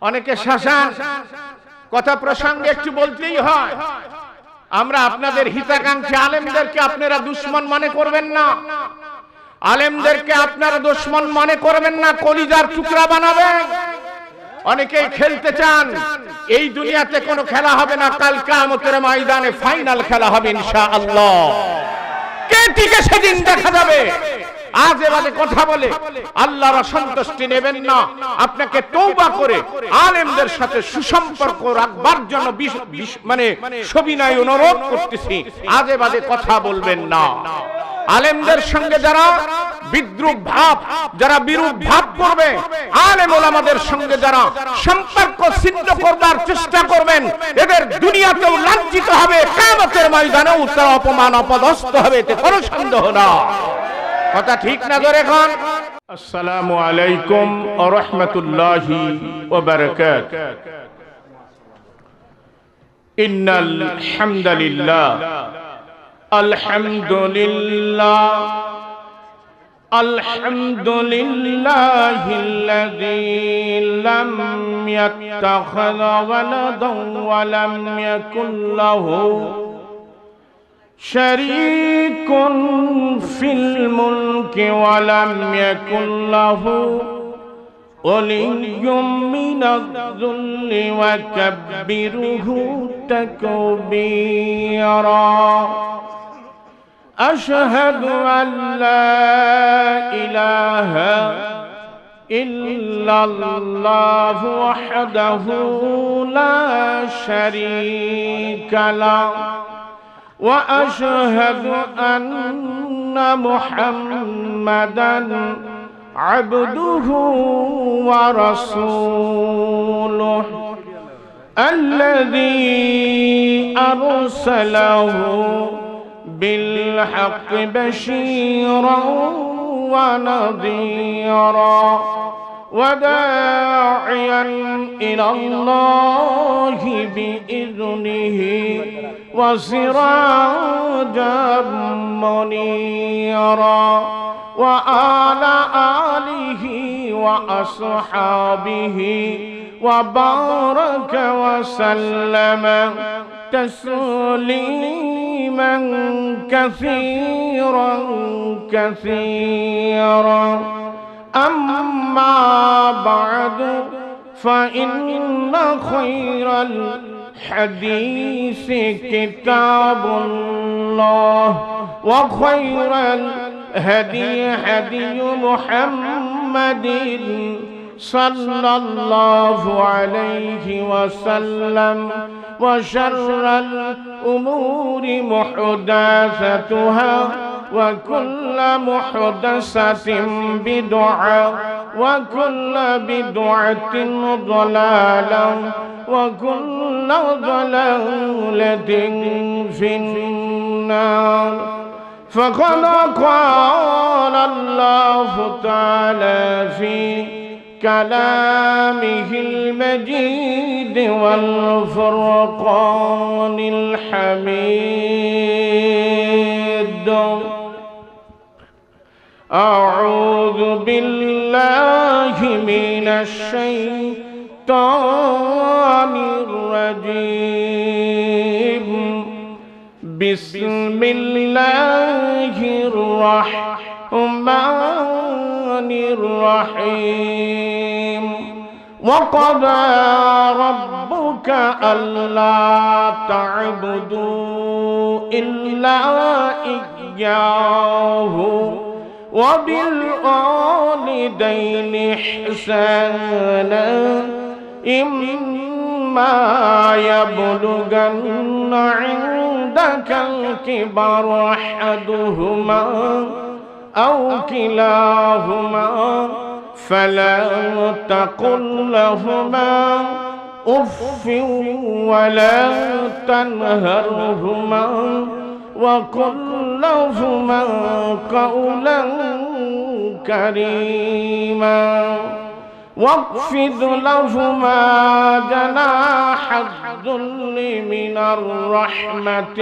অনেকে শাসান, কথা প্রসঙ্গে একটু বলতেই হয়। আমরা আপনাদের হিতাকাঙ্ক্ষী আলেমদেরকে আপনারা দুশমন মনে করবেন না, আলেমদেরকে আপনারা দুশমন মনে করবেন না, কলিজার টুকরা বানাবেন। অনেকেই খেলতে চান, এই দুনিয়াতে কোনো খেলা হবে না, কাল কিয়ামতের ময়দানে ফাইনাল খেলা হবে ইনশাআল্লাহ। কে টিকে সেদিন দেখা যাবে। আজে বাজে কথা বলে আল্লাহর অসন্তুষ্টি নেবেন না। আপনাকে তওবা করে আলেমদের সাথে সুসম্পর্ক রাখবার জন্য মানে সবিনয় অনুরোধ করতেছি, আজে বাজে কথা বলবেন না। আলেমদের সঙ্গে যারা বিদ্রুপ ভাব, যারা বিরূপ ভাব করবে, আলেম ওলামাদের সঙ্গে যারা সম্পর্ক ছিন্ন করবার চেষ্টা করবেন, এদের দুনিয়াতেও লাঞ্ছিত হবে, কিয়ামতের ময়দানেও তারা অপমান অপদস্থ হবে, এতে কোনো সন্দেহ না। কথা ঠিক না ধরে এখন। আসসালামু আলাইকুম ওয়া রাহমাতুল্লাহি ওয়া বারাকাতুহু। ইন্নাল হামদালিল্লাহ, আলহামদুলিল্লাহ, আলহামদুলিল্লাহিল্লাযী লাম ইয়াত্তাখিয ওয়ালাদান ওয়া লাম ইয়াকুল লাহু শারীকুন ফিল মুলকি ওয়া লাম ইয়াকুল লাহু ওয়ালিয়্যুম মিনায-যুল্লি ওয়া কাব্বিরহু তাকবীরা। আশহাদু আল্লা ইলাহা ইল্লাল্লাহু ওয়াহদাহু লা শারীকা লাহু ওয়া আশহাদু আন্না মুহাম্মাদান আবদুহু ওয়া রাসূলুহু আল্লাযী আরসালাহু بالحق بشيرا ونذيرا وداعيا إلى الله بإذنه وسراجا منيرا وعلى آله وأصحابه وبارك وسلم تسليما كثيرا كثيرا. أما بعد فإن خير الحديث كتاب الله وخير الهدي هدي محمد صلى الله عليه وسلم وشر الأمور محدثاتها وكل محدثة بدعة وكل بدعة ضلالة وكل ضلالة في النار. فقد قال الله تعالى في كلامه المجيد والفرقان الحميد. أعوذ بالله من الشيطان الرجيم. بسم الله الرحمن الرحيم. وقضى ربك ألا تعبدوا إلا إياه وبالوالدين إحسانا إما يبلغن عندك الكبر أحدهما أو كلاهما فلا تقل لهما أف ولا تنهرهما وقل لهما قولا كريما واخفض لهما جناح الذل من الرحمة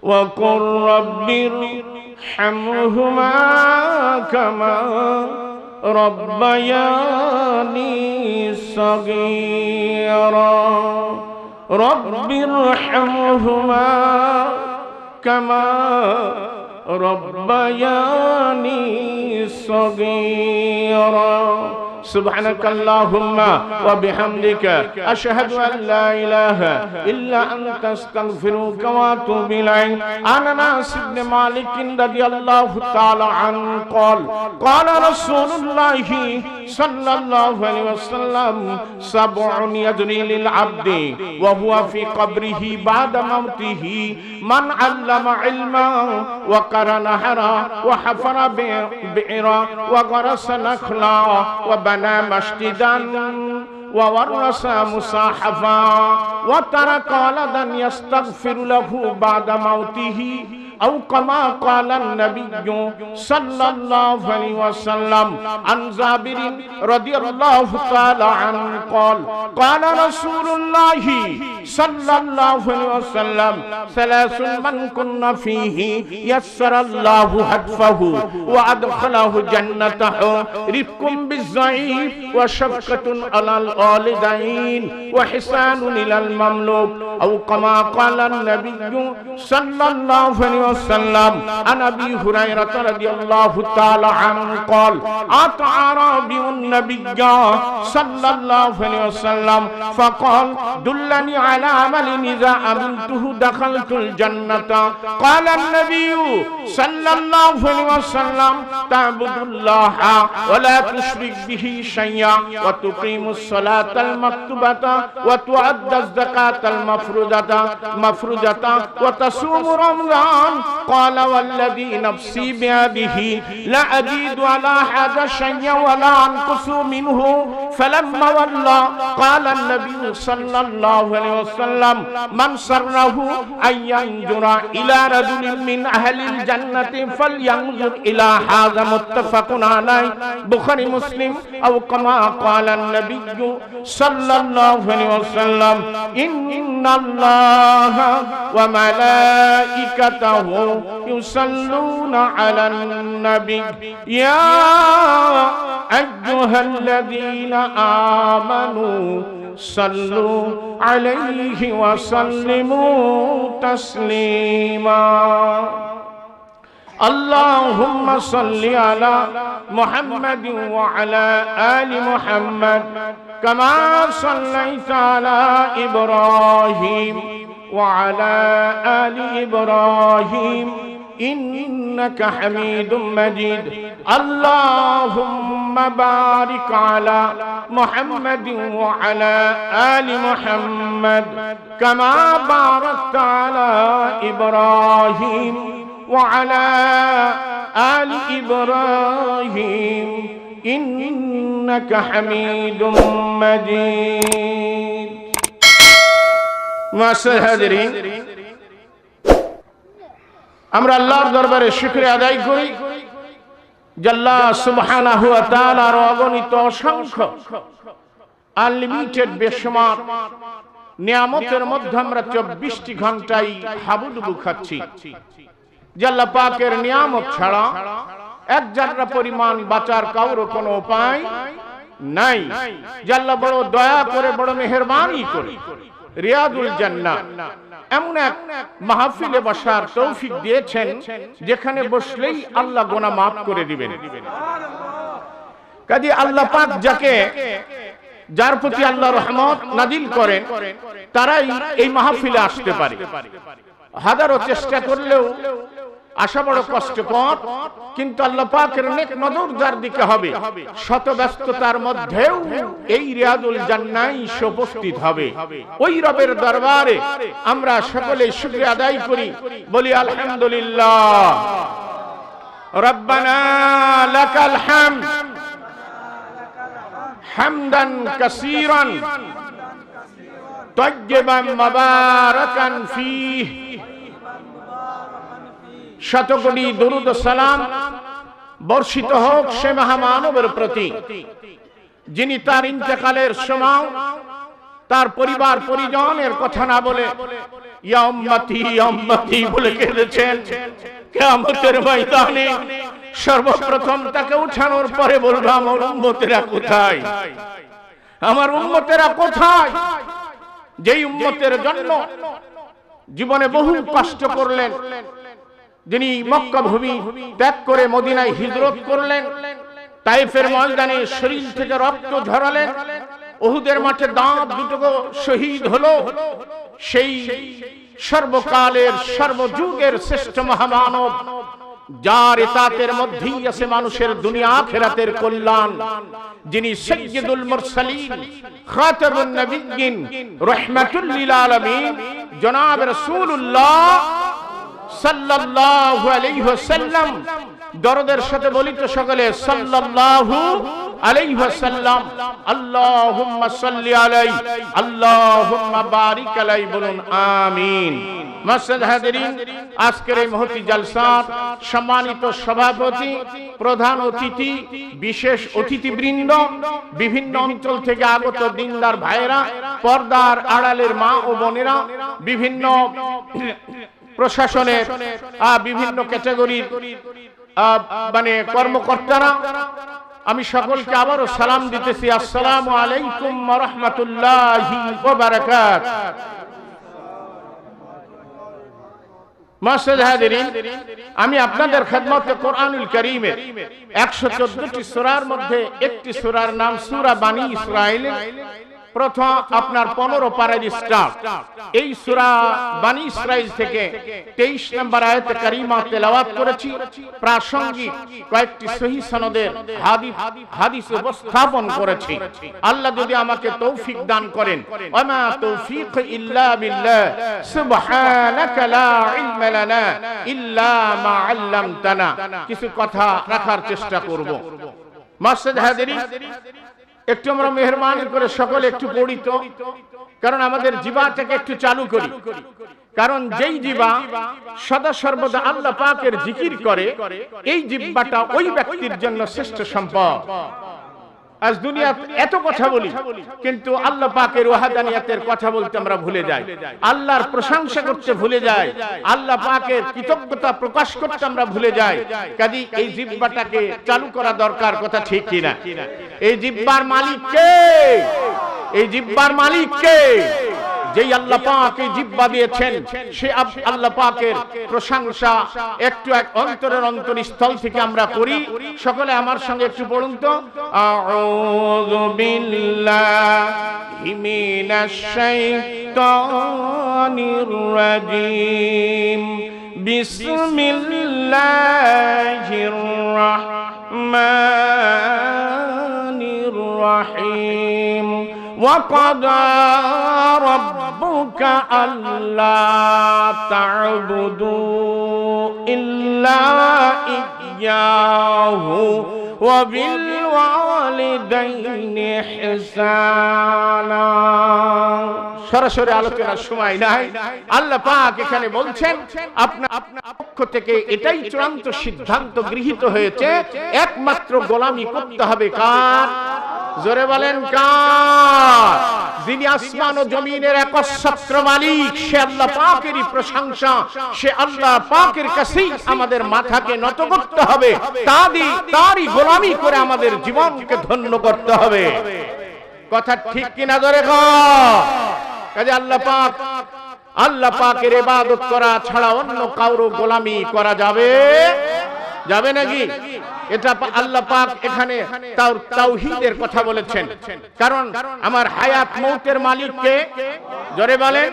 وقل رب ارحمهما كما ربياني صغيرا رب ارحمهما كما ربياني صغيرا سبحانك اللهم وبحمدك أشهد أن لا إله إلا أنت أستغفرك وأتوب إليك. عن أنس بن مالك رضي الله تعالى عنه قال قال رسول الله صلى الله عليه وسلم سبع يجري للعبد وهو في قبره بعد موته من علم علما وقرأ نهرا وحفر بئرا وغرس نخلا وبنى مسجدا وورث مصاحفا وترك ولدا يستغفر له بعد موته أو كما قال النبي صلى الله عليه وسلم. عن جابر رضي الله تعالى عنه قال قال رسول الله صلى الله عليه وسلم ثلاث من كن فيه يسر الله حتفه وأدخله جنته رفق بالضعيف وشفقة على الوالدين وحسان إلى المملوك أو كما قال النبي صلى الله عليه وسلم. عن أبي هريرة رضي الله تعالى عنه قال أتى أعرابي النبي صلى الله عليه وسلم فقال دلني على عمل إذا عملته دخلت الجنة. قال النبي صلى الله عليه وسلم تعبد الله ولا تشرك به شيئا وتقيم الصلاة المكتوبة وتؤدي الزكاة المفروضة وتصوم رمضان. قال والذي نفسي بيده لا أزيد على هذا شيئا ولا أنقص منه. فلما ولى قال النبي صلى الله عليه وسلم من سره أن ينظر إلى رجل من أهل الجنة فلينظر إلى هذا. متفق عليه بخاري مسلم. أو كما قال النبي صلى الله عليه وسلم إن الله وملائكته يصلون على النبي يا أيها الذين آمنوا صلوا عليه وسلموا تسليما. اللهم صل على محمد وعلى آل محمد كما صليت على إبراهيم وعلى آل إبراهيم إنك حميد مجيد. اللهم بارك على محمد وعلى آل محمد كما باركت على إبراهيم وعلى آل إبراهيم إنك حميد مجيد. মাসের হাজিরিন, আমরা আল্লাহর দরবারে শুকরিয়া আদায় করি যে আল্লাহ সুবহানাহু ওয়া তাআলার অগণিত অসংখ্য আনলিমিটেড বেশমার নিয়ামতের মধ্যে আমরা 24টি ঘন্টাই হাবুডুবু খাচ্ছি। যে আল্লাহ পাকের নিয়ামত ছাড়া এক জাররা পরিমাণ বাঁচার কারো কোনো উপায় নাই। যে আল্লাহ বড় দয়া করে বড় মেহেরবানি করে রিয়াদুল জান্নাহ এমন এক মাহফিলে বসার তৌফিক দিয়েছেন যেখানে বসলেই আল্লাহ গুনাহ মাফ করে দিবেন। কাজে আল্লাহ পাক যার প্রতি আল্লাহ রহমত নাজিল করেন তারাই এই মাহফিলে আসতে পারে। হাজারো চেষ্টা করলেও আসা বড় কষ্টকর, কিন্তু আল্লাহ পাকের নেক নজর যার দিকে হবে শত ব্যস্ততার মধ্যেও এই রিয়াদুল জান্নাহ উপস্থিত হবে। ওই রবের দরবারে আমরা সকলে শুকরিয়া আদায় করি, বলি আলহামদুলিল্লাহ। রব্বানা লাকাল হামদ হামদান কাসীরান তাইয়্যিবান মুবারাকান ফীহ। শতকোটি দরুদ ও সালাম বর্ষিত হোক সে মহামানবের প্রতি যিনি তার ইন্তেকালের সময় তার পরিবার পরিজনের কথা না বলে ইয়া উম্মতি ইয়া উম্মতি বলে কেঁদেছেন। কিয়ামতের ময়দানে সর্বপ্রথম তাকে উঠানোর পরে বলবো আমার উম্মতেরা কোথায়, আমার উম্মতেরা কোথায়? যেই উম্মতের জন্য জীবনে বহু কষ্ট করলেন, যিনি মক্কা ভূমি ত্যাগ করে মদিনায় হিজরত করলেন, তাইফের ময়দানে শরীর থেকে রক্ত ঝরালেন, উহুদের মাঠে দাঁত দুটো শহীদ হলো, সেই সর্বকালের সর্বযুগের শ্রেষ্ঠ মহামানব, যার ইতাতের মধ্যেই আছে মানুষের দুনিয়া আখিরাতের কল্যাণ, যিনি সাইয়্যিদুল মুরসালিন খাতামুন নবিয়্যিন রাহমাতুল লিল আলামিন জনাব রাসূলুল্লাহ সাল্লাল্লাহু আলাইহি ওয়াসাল্লাম। দরদের সাথে বলি তো সকলে সাল্লাল্লাহু আলাইহি ওয়াসাল্লাম। আল্লাহুম্মা সাল্লি আলাইহি আল্লাহুম্মা বারিক আলাইহি, বলুন আমিন। মাসজিদ হাজিরিন, আজকের এই মহতি জালসার সম্মানিত সভাপতি, প্রধান অতিথি, বিশেষ অতিথিবৃন্দ, বিভিন্ন অঞ্চল থেকে আগত দিনদার ভাইরা, পর্দার আড়ালের মা ও বোনেরা, বিভিন্ন প্রশাসনের বিভিন্ন ক্যাটাগরির মানে কর্মকর্তারা, আমি সকলকে আবারও সালাম দিতেছি। আসসালামু আলাইকুম ওয়া রাহমাতুল্লাহি ওয়া বারাকাতুহু। মাসজিদ হাজিরিন, আমি আপনাদের খেদমতে কোরআনুল কারীমের 114টি সূরার মধ্যে একটি সূরার নাম সূরা বানী ইসরাঈল। প্রথম আপনার 15 পারার স্টার্ট। এই সূরা বানী ইসরাঈল থেকে 23 নম্বর আয়াতে কারিমা তেলাওয়াত করেছি। প্রাসঙ্গিক কয়েকটি সহিহ সনদের হাদিস উপস্থাপন করেছি। আল্লাহ যদি আমাকে তৌফিক দান করেন, ওয়ামা তৌফিক ইল্লা বিল্লাহ, সুবহানাকা লা ইলমা লানা ইল্লা মা আল্লামতানা, কিছু কথা রাখার চেষ্টা করব। মাসজিদ হাজিরিন, একটু আমরা মেহরবানি করে সকলে একটু পড়ি তো, কারণ আমাদের জিহ্বাটাকে একটু চালু করি। কারণ যেই জিহ্বা সদা সর্বদা আল্লাহ পাকের জিকির করে, এই জিহ্বাটা ওই ব্যক্তির জন্য শ্রেষ্ঠ সম্পদ। আজ দুনিয়া এত কথা বলি, কিন্তু আল্লাহ পাকের ওয়াহদানিয়াতের কথা বলতে আমরা ভুলে যাই, আল্লাহর প্রশংসা করতে ভুলে যাই, আল্লাহ পাকের কৃতজ্ঞতা প্রকাশ করতে আমরা ভুলে যাই। কাজেই এই জিহ্বাটাকে চালু করা দরকার, কথা ঠিক কিনা? এই জিহ্বার মালিক কে? এই জিহ্বার মালিক কে? যেই আল্লাহ পাক এই জিহ্বা দিয়েছেন, সে আল্লাহ পাকের প্রশংসা একটু এক অন্তরের অন্তরস্থল থেকে আমরা করি। সকলে আমার সঙ্গে একটু পড়ুন তো, আউযু বিল্লাহি মিনাশ শাইতানির রাজীম, বিসমিল্লাহির রাহমানির রাহিম। وَقَضَى رَبُّكَ أَلَّا تَعْبُدُوا إِلَّا إِيَّاهُ وَبِالْوَالِدَيْنِ إِحْسَانًا। সরাসরি আলোচনার সময় নাই। আল্লাহ পাক এখানে বলছেন আপনার পক্ষ থেকে এটাই চূড়ান্ত সিদ্ধান্ত গৃহীত হয়েছে, একমাত্র গোলামি করতে হবে কার? জোরে বলেন কার? যিনি আসমান ও জমিনের একচ্ছত্র মালিক, সে আল্লাহ পাকেরই প্রশংসা, সে আল্লাহ পাকের কাছেই আমাদের মাথাকে নত করতে হবে, তারই গোলামি করে আমাদের জীবনকে ধন্য করতে হবে। কথা ঠিক কিনা? জোরে কর। কাজে আল্লাহ পাকের ইবাদত করা ছাড়া অন্য কারো গোলামি করা যাবে নাকি? এটা আল্লাহ পাক এখানে তাওহীদের কথা বলেছেন। কারণ আমার হায়াত মৌতের মালিক কে? জোরে বলেন।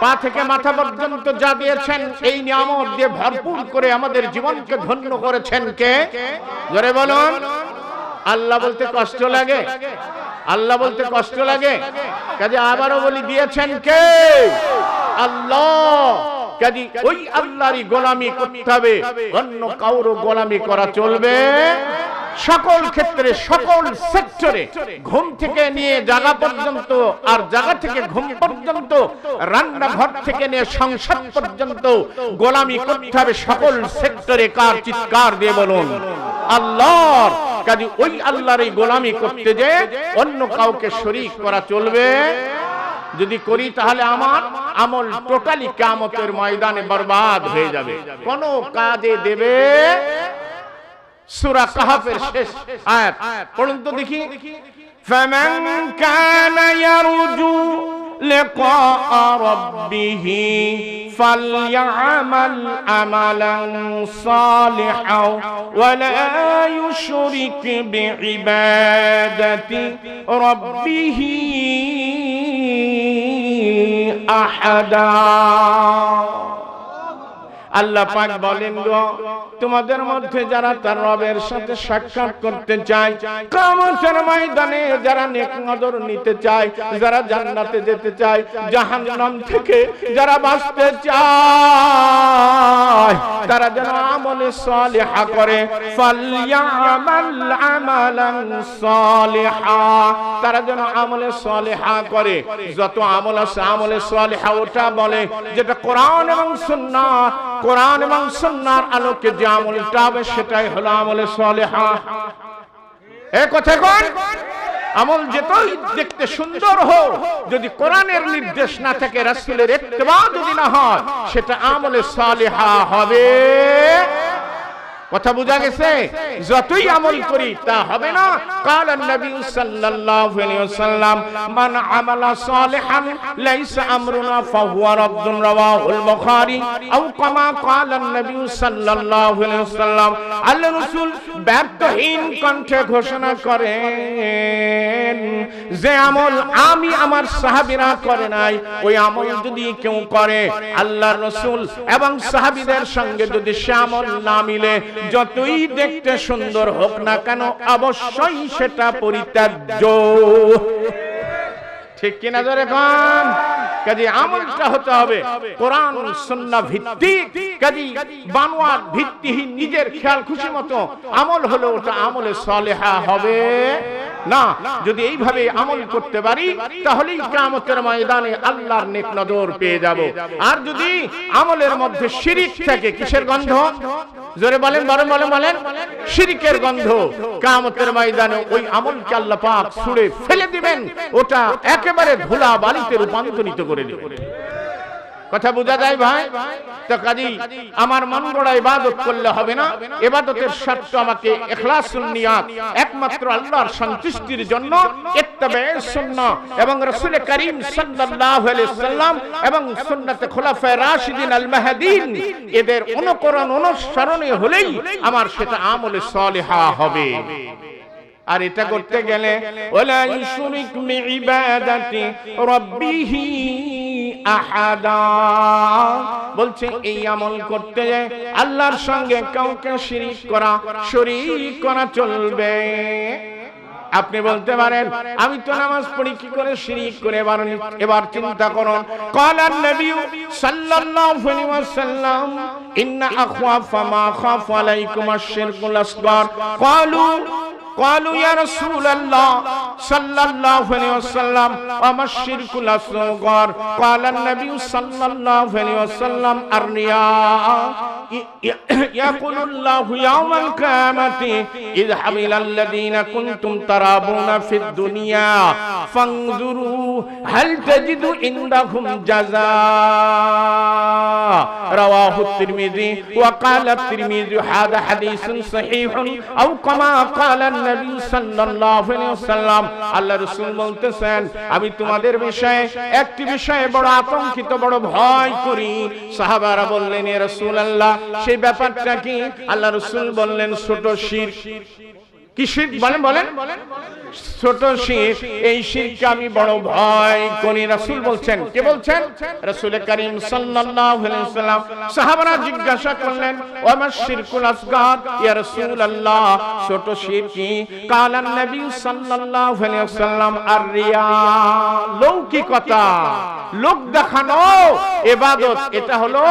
পা থেকে মাথা পর্যন্ত যা দিয়েছেন, এই নিয়ামত দিয়ে ভরপুর করে আমাদের জীবনকে ধন্য করেছেন কে? জোরে বলুন। আল্লাহ বলতে কষ্ট লাগে? আল্লাহ বলতে কষ্ট লাগে? কাজে আবারও বলি, দিয়েছেন কে? আল্লাহ। কাজে ওই আল্লাহরই গোলামি করতে হবে, অন্য কারো গোলামি করা চলবে। সকল ক্ষেত্রে, সকল সেক্টরে, ঘুম থেকে নিয়ে জাগা পর্যন্ত, আর জাগা থেকে ঘুম পর্যন্ত, রান্নাঘর থেকে নিয়ে সংসার পর্যন্ত গোলামি করতে হবে সকল সেক্টরে। কার? চিৎকার দিয়ে বলুন আল্লাহর। কাজে ওই আল্লাহর এই গোলামি করতে যে অন্য কাউকে শরীক করা চলবে? যদি করি তাহলে আমার আমল টোটালি কিয়ামতের ময়দানে বরবাদ হয়ে যাবে, কোনো কাজে দেবে সূরা কাহফের শেষ আয়াত পড়ুন তো দেখি। ফামান কানা ইয়ারজু لقاء ربه فليعمل عملا صالحا ولا يشرك بعبادة ربه أحدا। আল্লাহ পাক বলেন গো তোমাদের মধ্যে যারা তার রবের সাথে সাক্ষাৎ করতে চায়, কিয়ামতের ময়দানে যারা নেক নজর নিতে চায়, যারা জান্নাতে যেতে চায়, জাহান্নাম থেকে যারা বাঁচতে চায়, তারা যেন আমলে সালিহা করে। ফালইয়ামাল আমালান সালিহা, তারা যেন আমলে সালিহা করে। যত আমল আছে আমলে সালিহা ওটা বলে যেটা কোরআন এবং সুন্নাহ, কোরআন এবং সুন্নাহর আলোকে যে আমলটা হবে সেটাই হলো আমলে সালেহা। এই কথা কোন আমল যেতই দেখতে সুন্দর হোক, যদি কোরআনের নির্দেশ না থাকে, রাসূলের ইত্তেবা যদি না হয়, সেটা আমলে সালেহা হবে। কথা বুঝা গেছে? যতই আমল করি তা হবে না। قال النبي صلى الله عليه وسلم من عمل صالحا ليس امرنا فهو رد رواه البخاري او كما قال النبي صلى الله عليه وسلم। আল্লাহ রাসূল ব্যর্থহীন কণ্ঠে ঘোষণা করেন, যে আমল আমি আমার সাহাবীরা করে নাই, ওই আমল যদি কেউ করে, আল্লাহর রাসূল এবং সাহাবীদের সঙ্গে যদি সে আমল না মিলে, যতই দেখতে সুন্দর হোক না কেন, অবশ্যই সেটা পরিত্যাজ্য। ঠিক কিনা জোরে কোন? কাজে আমলটা হতে হবে কোরআন সুন্নাহ ভিত্তিক। কাজে বানোয়াট ভিত্তিহীন নিজের খেয়াল খুশি মতো আমল হলো ওটা আমলে সালেহা হবে না। যদি এইভাবে আমল করতে পারি তাহলেই কিয়ামতের ময়দানে আল্লাহর নেক নজর পেয়ে যাব। আর যদি আমলের মধ্যে শিরিক থাকে, কিসের গন্ধ? জোরে বলেন, বলেন, শিরিকের গন্ধ, কিয়ামতের ময়দানে ওই আমলকে আল্লাহ পাক ছুঁড়ে ফেলে দিবেন, ওটা একেবারে ধুলা বালিতে রূপান্তরিত করে দিবেন। কথা বোঝা যায় ভাই? তো কাজী আমার মন গড়া ইবাদত করলে হবে না। ইবাদতের শর্ত আমাকে ইখলাসুন নিয়াত, একমাত্র আল্লাহর সন্তুষ্টির জন্য ইত্তেবায়ে সুন্নাহ এবং রাসূল করিম সাল্লাল্লাহু আলাইহি ওয়াসাল্লাম এবং সুন্নাতে খুলাফায়ে রাশিদিন আল মাহদিন, এদের অনুকরণ অনুসরণে হলেই আমার সেটা আমলে সালিহা হবে। আর এটা করতে গেলে ওয়ালা ইউশরিক বিইবাদাতি রাব্বিহি আহাদা, বলছে এই আমল করতে যায় আল্লাহর সঙ্গে কাউকে শরীক করা চলবে। আপনি বলতে পারেন আমি তো নামাজ পড়ি, কি করে শিরিক করে? এবার চিন্তা করুন। ক্বালান নবী সাল্লাল্লাহু আলাইহি ওয়াসাল্লাম ইন্না আখওয়াফা মা খাফু আলাইকুম আশ-শিরকুল আসগর। قالوا يا رسول الله صلى الله عليه وسلم وما الشرك الأصغر؟ قال النبي صلى الله عليه وسلم الرياء يقول الله يوم القيامة اذهب إلى الذين كنتم ترابون في الدنيا فانظروا هل تجد عندهم جزاء رواه الترمذي وقال الترمذي هذا حديث صحيح أو كما قال নবী সাল্লাল্লাহু আলাইহি ওয়াসাল্লাম। আল্লাহ রাসূল বলতেছেন আমি তোমাদের বিষয়ে একটি বিষয়ে বড় আতঙ্কিত, বড় ভয় করি। সাহাবারা বললেন ইয়া রাসূলুল্লাহ সেই ব্যাপারটা কি? আল্লাহ রাসূল বললেন ছোট শিরক। কি শিরক? বলেন ছোট শিরক। এই শিরককে আমি বড় ভয় করি। রাসূল বলছেন, কে বলছেন? রাসূল করিম সাল্লাল্লাহু আলাইহি ওয়াসাল্লাম। সাহাবারা জিজ্ঞাসা করলেন ওয়া মা শিরকুল আসগর ইয়া রাসূলুল্লাহ, ছোট শিরক কি? কালান নবী সাল্লাল্লাহু আলাইহি ওয়াসাল্লাম আর-রিয়া, লৌকিকতা, লোক দেখানো ইবাদত, এটা হলো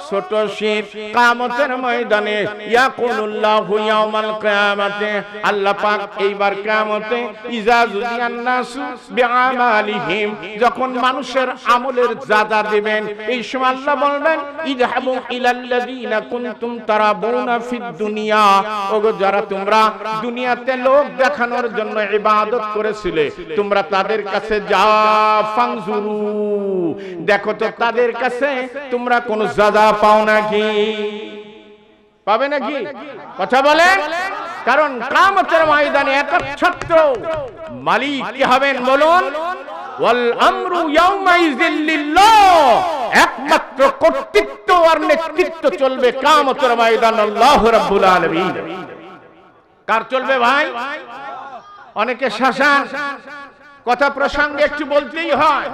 ছোট শিরক। কিয়ামতের ময়দানে ইয়াকুলুল্লাহু ইয়াউমাল কিয়ামাতে, আল্লাহ পাক এইবার কিয়ামতে ইজা যুজিয়ান নাসু বিআমালিহিম, যখন মানুষের আমলের যাজা দিবেন, এই সময় আল্লাহ বলবেন ইযহাবু ইলাল্লাযিনা কুনতুম তারাবুনা ফিদ দুনিয়া, ওগো যারা তোমরা দুনিয়াতে লোক দেখানোর জন্য ইবাদত করেছিলে, তোমরা তাদের কাছে যাও, ফানজুরু, দেখো তো তাদের কাছে তোমরা কোন যাজা পাও নাকি? পাবে নাকি? কথা বলেন। কারণ কিয়ামতের ময়দানে একচ্ছত্র মালিক কি হবেন বলুন? ওয়াল আমরু ইয়াউমাইযিল লিল্লাহ, একমাত্র কর্তৃত্ব আর নেতৃত্ব চলবে কিয়ামতের ময়দানে আল্লাহ রাব্বুল আলামিন। কার চলবে ভাই? অনেকে শাসান, কথা প্রসঙ্গে একটু বলতেই হয়।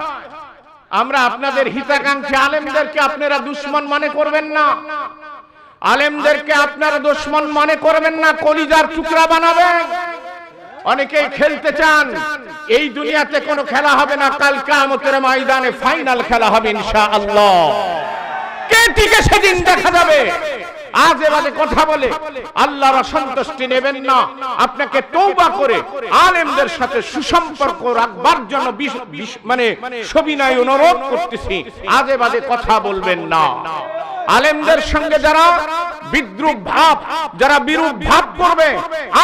আমরা আপনাদের হিতাকাঙ্ক্ষী আলেমদেরকে আপনারা দুশমন মনে করবেন না, আলেমদেরকে আপনারা দুশমন মনে করবেন না, কলিজার টুকরা বানাবেন। অনেকেই খেলতে চান, এই দুনিয়াতে কোনো খেলা হবে না, কাল কিয়ামতের ময়দানে ফাইনাল খেলা হবে ইনশাআল্লাহ। কে টিকে সেদিন দেখা যাবে। আজে বাজে কথা বলে আল্লাহর অসন্তুষ্টি নেবেন না। আপনাকে তওবা করে আলেমদের সাথে সুসম্পর্ক রাখবার জন্য মানে সবিনয় অনুরোধ করতেছি, আজে বাজে কথা বলবেন না। আলেমদের সঙ্গে যারা বিদ্রুপ ভাব, যারা বিরূপ ভাব করবে,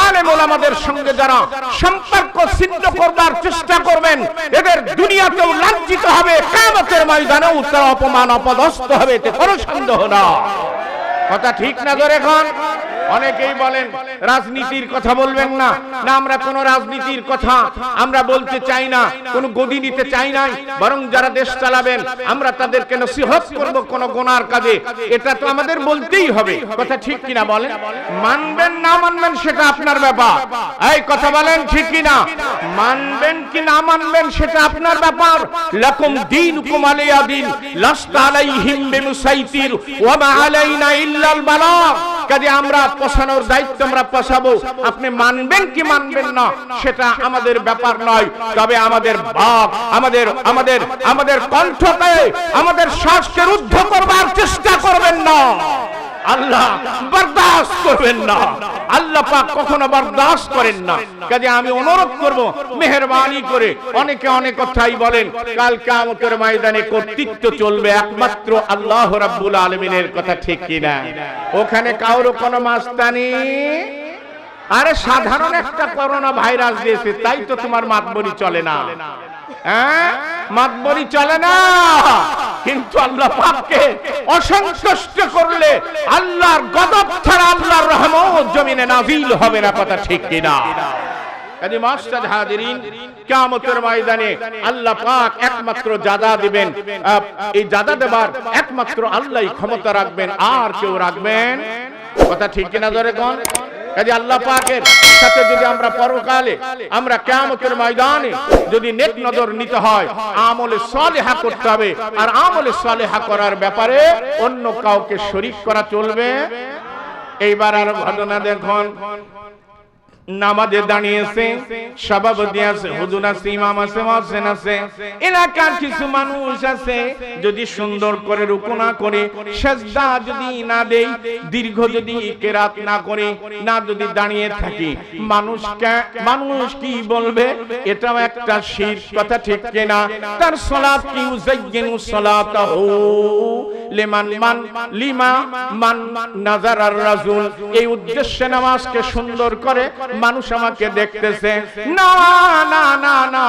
আলেম ওলামাদের সঙ্গে যারা সম্পর্ক ছিন্ন করবার চেষ্টা করবেন, এদের দুনিয়াতেও লাঞ্ছিত হবে, কিয়ামতের ময়দানেও তারা অপমান অপদস্থ হবে, এতে কোনো সন্দেহ না। কথা ঠিক না ধরে এখন? অনেকেই বলেন রাজনীতির কথা বলবেন না। না, আমরা কোন রাজনীতির কথা আমরা বলতে চাই না, কোন গদি নিতে চাই না, বরং যারা দেশ চালাবেন আমরা তাদেরকে নসিহত করব কোন গুনার কাজে, এটা তো আমাদের বলতেই হবে। কথা ঠিক কিনা বলেন? মানবেন না মানবেন সেটা আপনার ব্যাপার। এই কথা বলেন ঠিক কিনা? মানবেন কি না মানবেন সেটা আপনার ব্যাপার। লাকুম দীনুকুম আলিয়া দীন লাস্তা আলাইহিম বিমুসাইতির ওয়া মা আলাইনা ইল্লাল বালাগ। কাজে আমরা পোষানোর দায়িত্ব আমরা পোষাবো, আপনি মানবেন কি মানবেন না সেটা আমাদের ব্যাপার নয়। তবে আমাদের বাক, আমাদের কণ্ঠকে, আমাদের শ্বাসকে রুদ্ধ করবার চেষ্টা করবেন না। আল্লাহ বরদাস্ত করবেন না, আল্লাহ পাক কখনো বরদাস্ত করেন না। কাজে আমি অনুরোধ করব, মেহেরবানি করে, অনেকে অনেক কথাই বলেন, কাল কিয়ামতের ময়দানে কর্তৃত্ব চলবে একমাত্র আল্লাহ রাব্বুল আলামিনের। কথা ঠিক কিনা? ওখানে কারো কোনো মাস্তানি। আরে সাধারণ একটা করোনা ভাইরাস দিয়েছে, তাই তো তোমার মাতবরি চলে না। হ্যাঁ, মাতবরি চলে না, কিন্তু আল্লাহ পাককে অসন্তুষ্ট করলে আল্লাহর গজব ছাড়া আল্লাহর রহমত জমিনে নাযিল হবে না। কথা ঠিক কিনা? কাজে মাস্টার হাজিরিন, কিয়ামতের ময়দানে আল্লাহ পাক একমাত্র জাযা দিবেন। এই জাযা দেবার একমাত্র আল্লাহই ক্ষমতা রাখবেন, আর কেউ রাখবেন। কথা ঠিক কিনা ধরে কোন? কাজে আল্লাহ পাকের সাথে যদি আমরা পরকালে, আমরা কিয়ামতের ময়দানে যদি নেক নজর নিতে হয়, আমলে সালেহা করতে হবে। আর আমলে সালেহা করার ব্যাপারে অন্য কাউকে শরীক করা চলবে। এইবার আর ঘটনা দেখুন, নামাজে দাঁড়িয়েছে, সভাপতি আছে, হুজুর আছে, ইমাম আছে, মুয়াজ্জিন আছে, এলাকার কিছু মানুষ আছে, যদি সুন্দর করে রুকু না করে, সিজদা যদি না দেই, দীর্ঘ যদি কিরাত না করে, না যদি দাঁড়িয়ে থাকি, মানুষ কি বলবে? এটাও একটা শিরক। কথা ঠিক কিনা? তার সালাত কি উযায়্যিনু সালাতাহু লিমা মান নাযারার রাজুল, এই উদ্দেশ্যে নামাজকে সুন্দর করে মানুষ আমাকে দেখতেছে। না না না না,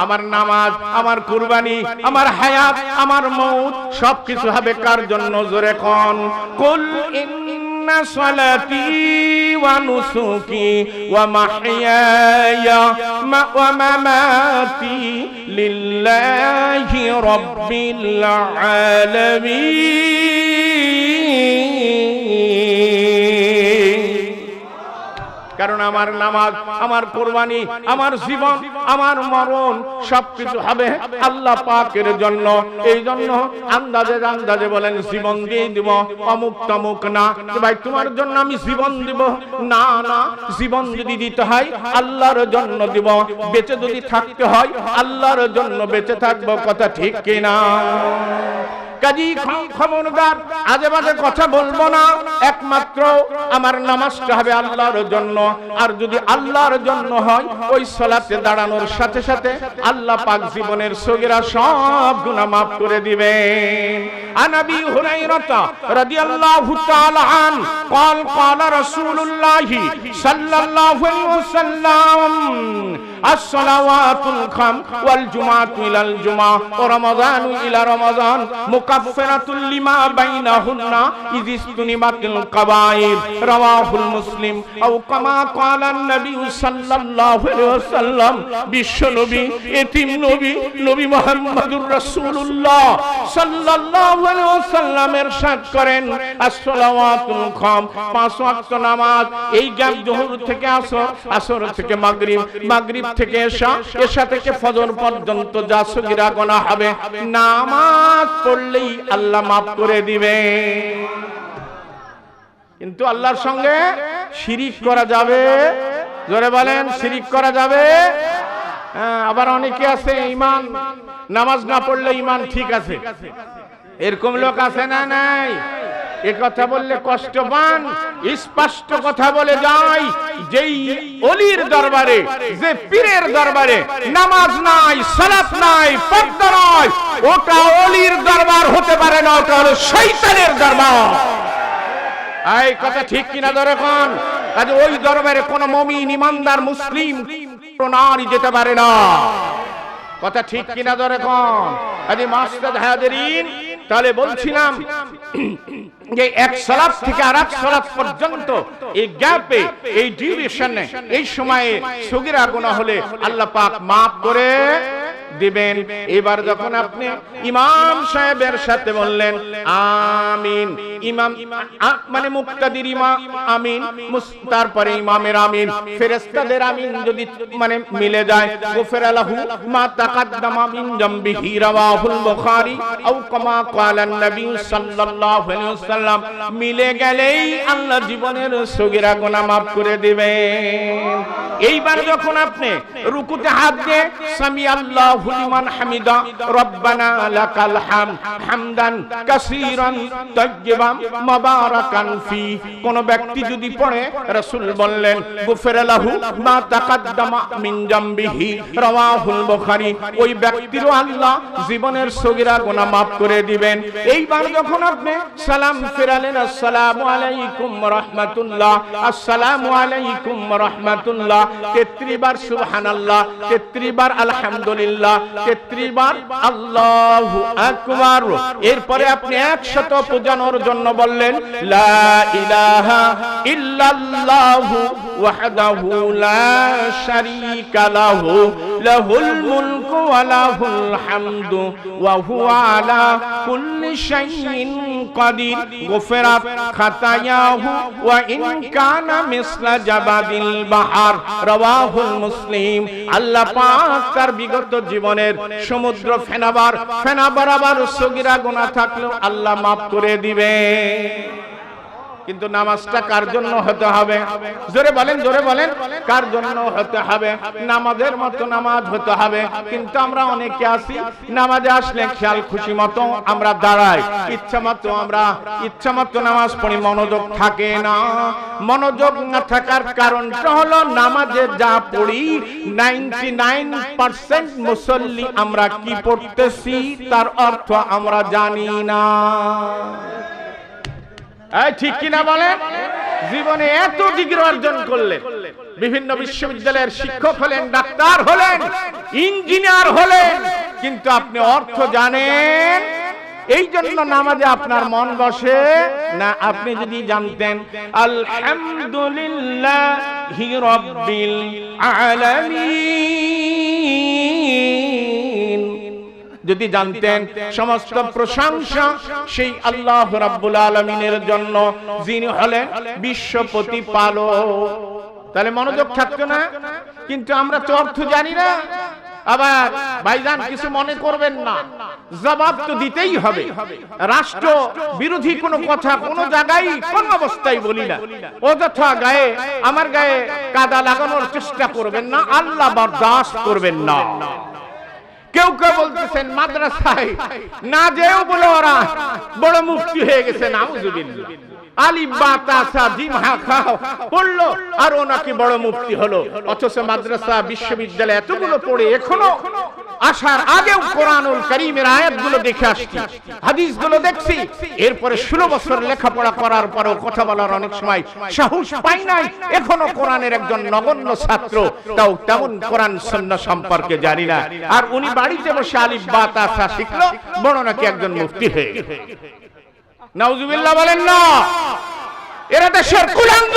আমার নামাজ, আমার কুরবানি, আমার হায়াত, আমার মউত সবকিছু হবে কার জন্য? জোরে কোন? কুল ইন্না সালাতি ওয়া নুসুকি ওয়া মাহইয়ায়া ওয়া মামাতি লিল্লাহি রাব্বিল আলামিন। কারণ আমার নামাজ, আমার কুরবানি, আমার জীবন, আমার মরণ সবকিছু হবে আল্লাহ পাকের জন্য। এই জন্য আন্দাজে বলেন জীবন দিয়ে দিব, অমুক তমুক না, ভাই তোমার জন্য আমি জীবন দিব। না না, জীবন যদি দিতে হয় আল্লাহর জন্য দিব, বেঁচে যদি থাকতে হয় আল্লাহর জন্য বেঁচে থাকবো। কথা ঠিক কিনা? কাজী খবরদার আজে বাজে কথা বলবো না। একমাত্র আমার নামাজটা হবে আল্লাহর জন্য। আর যদি আল্লাহর জন্য হয়, ওই সালাতে দাঁড়ানোর সাথে সাথে আল্লাহ পাক জীবনের সগীরা সব গুনাহ মাফ করে দিবেন। আনাবি হুরায়রা রাদিয়াল্লাহু তাআলা আন قال قال رسول الله صلى الله عليه وسلم আসসালাওয়াতুল খাম ওয়াল জুমাতু ইলাল জুমা ওয়া রমাদানু ইলা রমাদান মুকাফফিরাতুল লিমা বাইনাহুন্না ইযিসতুনিবাতুল কাবাইর রাওয়াহুল মুসলিম আও কামা ক্বালান নবী সাল্লাল্লাহু আলাইহি ওয়াসাল্লাম। বিশ্ব নবী, এতিম নবী, নবী মুহাম্মদুর রাসূলুল্লাহ সাল্লাল্লাহু আলাইহি ওয়াসাল্লাম ইরশাদ করেন, আসসালাওয়াতুল খাম, পাঁচ ওয়াক্ত নামাজ, এই গ্যাপ যোহর থেকে আসর, আসর থেকে মাগরিব, মাগরিব থেকে এশা, এশা থেকে ফজর পর্যন্ত যা সগীরা গুনাহ হবে নামাজ পড়লেই আল্লাহ মাফ করে দিবে। কিন্তু আল্লাহর সঙ্গে শিরিক করা যাবে? জোরে বলেন, শিরিক করা যাবে? আবার অনেকে আছে ঈমান, নামাজ না পড়লে ঈমান ঠিক আছে, এরকম লোক আছে না নাই? এ কথা বললে কষ্ট পান? স্পষ্ট কথা বলে যাই, যেই ওলির দরবারে, যে পীরের দরবারে নামাজ নাই, সালাত নাই, পর্দা নাই, ওটা ওলির দরবার হতে পারে না, ওটা হলো শয়তানের দরবার। এই কথা ঠিক কিনা ধরে কোন? আজ ওই দরবারে কোন মুমিন, ইমানদার, মুসলিম নারী যেতে পারে না। কথা ঠিক কিনা ধরে কোন? আজ মাসজিদ হাজিরিন, তাহলে বলছিলাম যে এক সালাত থেকে আরেক সালাত পর্যন্ত এই গ্যাপে, এই ডিউরেশনে, এই সময়ে সগীরা গুনাহ হলে আল্লাহ পাক মাফ করে দিবেন। এবার যখন আপনি ইমাম সাহেবের সাথে বললেন আমিন, ইমাম মানে মুক্তাদির ইমাম আমিন, তারপরে ইমামের আমিন, ফেরেশতাদের আমিন যদি মানে মিলে যায়, গুফিরা লাহু মা তাকাদ্দামা মিন জামবিহি রাওয়াহুল বুখারী আও কামা ক্বালান নবী সাল্লাল্লাহু আলাইহি ওয়াসাল্লাম, মিলে গেলেই আল্লাহ জীবনের সগীরা গুনাহ মাফ করে দিবেন। এইবার যখন আপনি রুকুতে হাত দিয়ে সামি আল্লাহু লিমান হামিদা রব্বানা লাকাল হামদ হামদান কাসীরান তাইয়্যিবান মুবারাকান ফি, কোন ব্যক্তি যদি পড়ে, রাসূল বললেন গুফিরা লাহু মা তাকাদ্দামা মিন জামবিহি রাওয়াহুল বুখারী, ওই ব্যক্তিরও আল্লাহ জীবনের সগীরা গুনাহ মাফ করে দিবেন। এইবার যখন আপনি সালাম ফিরালেন, আসসালামু আলাইকুম রাহমাতুল্লাহ, আসসালামু আলাইকুম রাহমাতুল্লাহ, 33 বার সুবহানাল্লাহ, 33 বার আলহামদুলিল্লাহ, 33 বার আল্লাহু আকবার। এরপরে আপনি 155 জন্য বললেন লা ইলাহা ইল্লাল্লাহু ওয়াহদাহু লা শারীকা লাহু লাহুল মুলকু ওয়া লাহুল হামদু ওয়া হুয়া আলা কুল্লি শাইইন কাদির গুফিরাত খাতায়াহু ওয়া ইন কানা মিসলা জাবাদিল বাহার রাওয়াহুল মুসলিম। আল্লাহ পাক তার বিগত জীবনের সমুদ্র ফেনা বরাবর সগীরা গুনাহ থাকলেও আল্লাহ মাফ করে দিবে। কিন্তু নামাজটা কার জন্য হতে হবে? জোরে বলেন, জোরে বলেন, কার জন্য হতে হবে? নামাজের মতো নামাজ হতে হবে। কিন্তু আমরা অনেকে আছি, নামাজে আসলে খেয়াল খুশি মতো আমরা দাঁড়াই, ইচ্ছা মতো নামাজ পড়ি, মনোযোগ থাকে না। মনোযোগ না থাকার কারণটা হলো নামাজে যা পড়ি 99% মুসল্লি আমরা কি পড়তেছি তার অর্থ আমরা জানি না। ঠিক কিনা বলেন? জীবনে এত ডিগ্রি অর্জন করলেন, বিভিন্ন বিশ্ববিদ্যালয়ের শিক্ষক হলেন, ডাক্তার হলেন, ইঞ্জিনিয়ার হলেন, কিন্তু আপনি অর্থ জানেন, এই জন্য নামাজে আপনার মন বসে না। আপনি যদি জানতেন আলহামদুলিল্লাহি রাব্বিল আলামিন, যদি জানতেন সমস্ত প্রশংসা সেই আল্লাহ রাব্বুল আলামিনের জন্য, যিনি হলেন বিশ্ব প্রতিপালক, তাহলে মনোযোগ থাকতো না। কিন্তু আমরা তো অর্থ জানি না। আবার ভাইজান কিছু মনে করবেন না, জবাব তো দিতেই হবে। রাষ্ট্র বিরোধী কোনো কথা কোনো জায়গায় কোন অবস্থায় বলি না। অযথা আমার গায়ে কাদা লাগানোর চেষ্টা করবেন না, আল্লাহ বরদাস্ত করবেন না। কেউ কেউ বলতেছেন মাদ্রাসায় না যেও বলে ওরা বড় মুফতি হয়ে গেছে, নাউজুবিল্লাহ, আলিফ বা তা সা জিম হা খাও পড়লো আর ও নাকি বড় মুফতি হলো। অথচ মাদ্রাসা বিশ্ববিদ্যালয় এতগুলো পড়ে এখনো আসার আগেও কোরআনুল কারীমের আয়াতগুলো দেখে আসছি, হাদিসগুলো দেখছি, এরপরে 16 বছর লেখাপড়া করার পরেও কথা বলার অনেক সময় সাহস পাই নাই। এখনো কোরআনের একজন নগণ্য ছাত্র, তাও তেমন কোরআন সুন্নাহ সম্পর্কে জানি না। আর উনি বাড়িতে বসে আলিফ বা তা সা শিখলো, বড় নাকি একজন মুফতি হয়ে গেল। নাউজুবিল্লাহ বলেন না। এরা দেশের কুলাঙ্গ,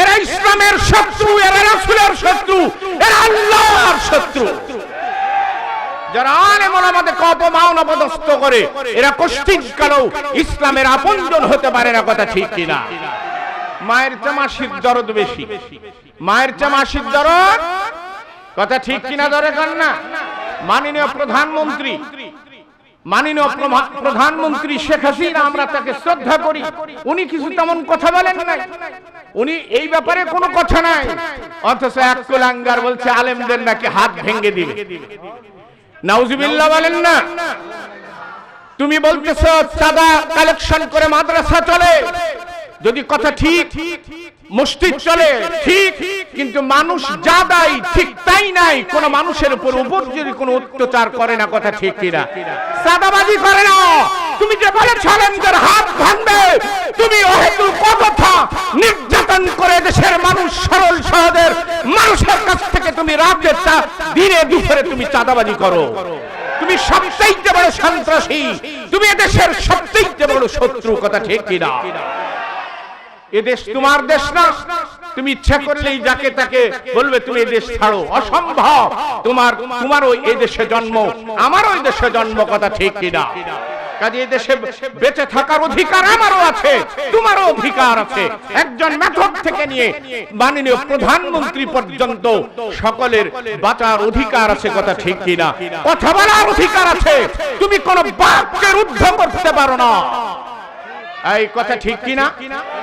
এরা ইসলামের শত্রু, এরা রাসূলের শত্রু, এরা আল্লাহর শত্রু। যারা আলেম ওলামাদেরকে অপমান অপদস্থ করে, এরা কষ্টিকালেও ইসলামের আপনজন হতে পারে না। কথা ঠিক কিনা? মায়ের চেয়ে মাসির দরদ বেশি, মায়ের চেয়ে মাসির দরদ। কথা ঠিক কিনা? ধরে কান না। মাননীয় প্রধানমন্ত্রী শেখ হাসিনা, আমরা তাকে শ্রদ্ধা করি, উনি কিছু তেমন কথা বলেন নাই, উনি এই ব্যাপারে কোনো কথা নাই। অথচ এক কুলাঙ্গার বলছে আলেমদের নাকি হাত ভেঙে দিবে। নাউজুবিল্লাহ বলেন না। তুমি বলতেছো চাঁদা কালেকশন করে মাদ্রাসা চলে, যদি কথা ঠিক, মসজিদ চলে ঠিক, কিন্তু মানুষ যা দেয় ঠিক তাই নাই, কোন মানুষের উপর যদি কোনো অত্যাচার করে না। কথা ঠিক কিনা? চাঁদাবাজি করে না। তুমি যে বলেছ আলেমদের হাত ভাঙবে, তুমি অহেতুক কথা নির্যাতন করে দেশের মানুষ, সরল সহজের মানুষের কাছ থেকে তুমি রাতে দিনে দুপুরে তুমি চাঁদাবাজি করো। তুমি সবচেয়ে বড় সন্ত্রাসী, তুমি এদেশের সবচেয়ে বড় শত্রু। কথা ঠিক কিনা? এদেশ তোমার দেশ না। তুমি ইচ্ছা করলেই যাকে তাকে বলবে তুমি এই দেশ ছাড়ো, অসম্ভব। তোমারও এই দেশে জন্ম, আমারও এই দেশে জন্ম। কথা ঠিক কিনা? কাজে এই দেশে বেঁচে থাকার অধিকার আমারও আছে, তোমারও অধিকার আছে। একজন মেথড থেকে নিয়ে মাননীয় প্রধানমন্ত্রী পর্যন্ত সকলের বাঁচার অধিকার আছে। কথা ঠিক কিনা? কথা বলার অধিকার আছে। তুমি কোন বাক্যের রুদ্ধ করতে পারো না। এই কথা ঠিক কিনা?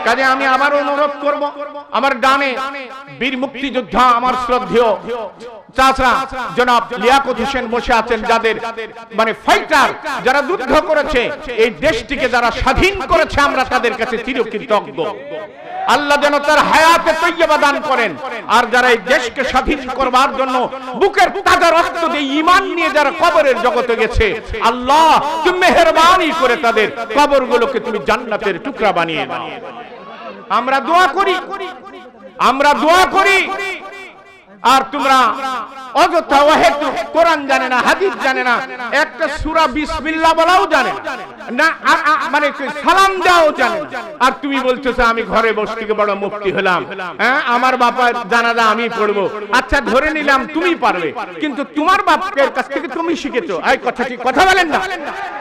কাজে আমি আবার অনুরোধ করব, আমার ডানে বীর মুক্তিযোদ্ধা, আমার শ্রদ্ধেয় চাচা জনাব লিয়াকত হোসেন বসে আছেন, যাদের মানে ফাইটার, যারা যুদ্ধ করেছে, এই দেশটিকে যারা স্বাধীন করেছে, আমরা তাদের কাছে চিরকৃতজ্ঞ। আল্লাহ যেন তার হায়াতে তৈয়বা দান করেন। আর যারা এই দেশকে স্বাধীন করবার জন্য বুকের তাজা রক্ত দিয়ে ঈমান নিয়ে যারা কবরের জগতে গেছে, আল্লাহ তুমি মেহেরবানি করে তাদের কবরগুলোকে তুমি জান্নাতের টুকরা বানিয়ে দাও। আমরা দোয়া করি। আর তোমরা অযথা ওয়াহেতু কোরআন জানে না, হাদিস জানে না, একটা সূরা বিসমিল্লাহ বলাও জানে না, মানে সালাম দাও জানে না। আর তুমি বলতেছো আমি ঘরে বসে থেকে বড় মুফতি হলাম, হ্যাঁ আমার বাবার জানাজা আমি পড়বো। আচ্ছা ধরে নিলাম তুমি পারবে, কিন্তু তোমার বাপের কাছ থেকে তুমি শিখেছো। এই কথা ঠিক কথা বলেন না।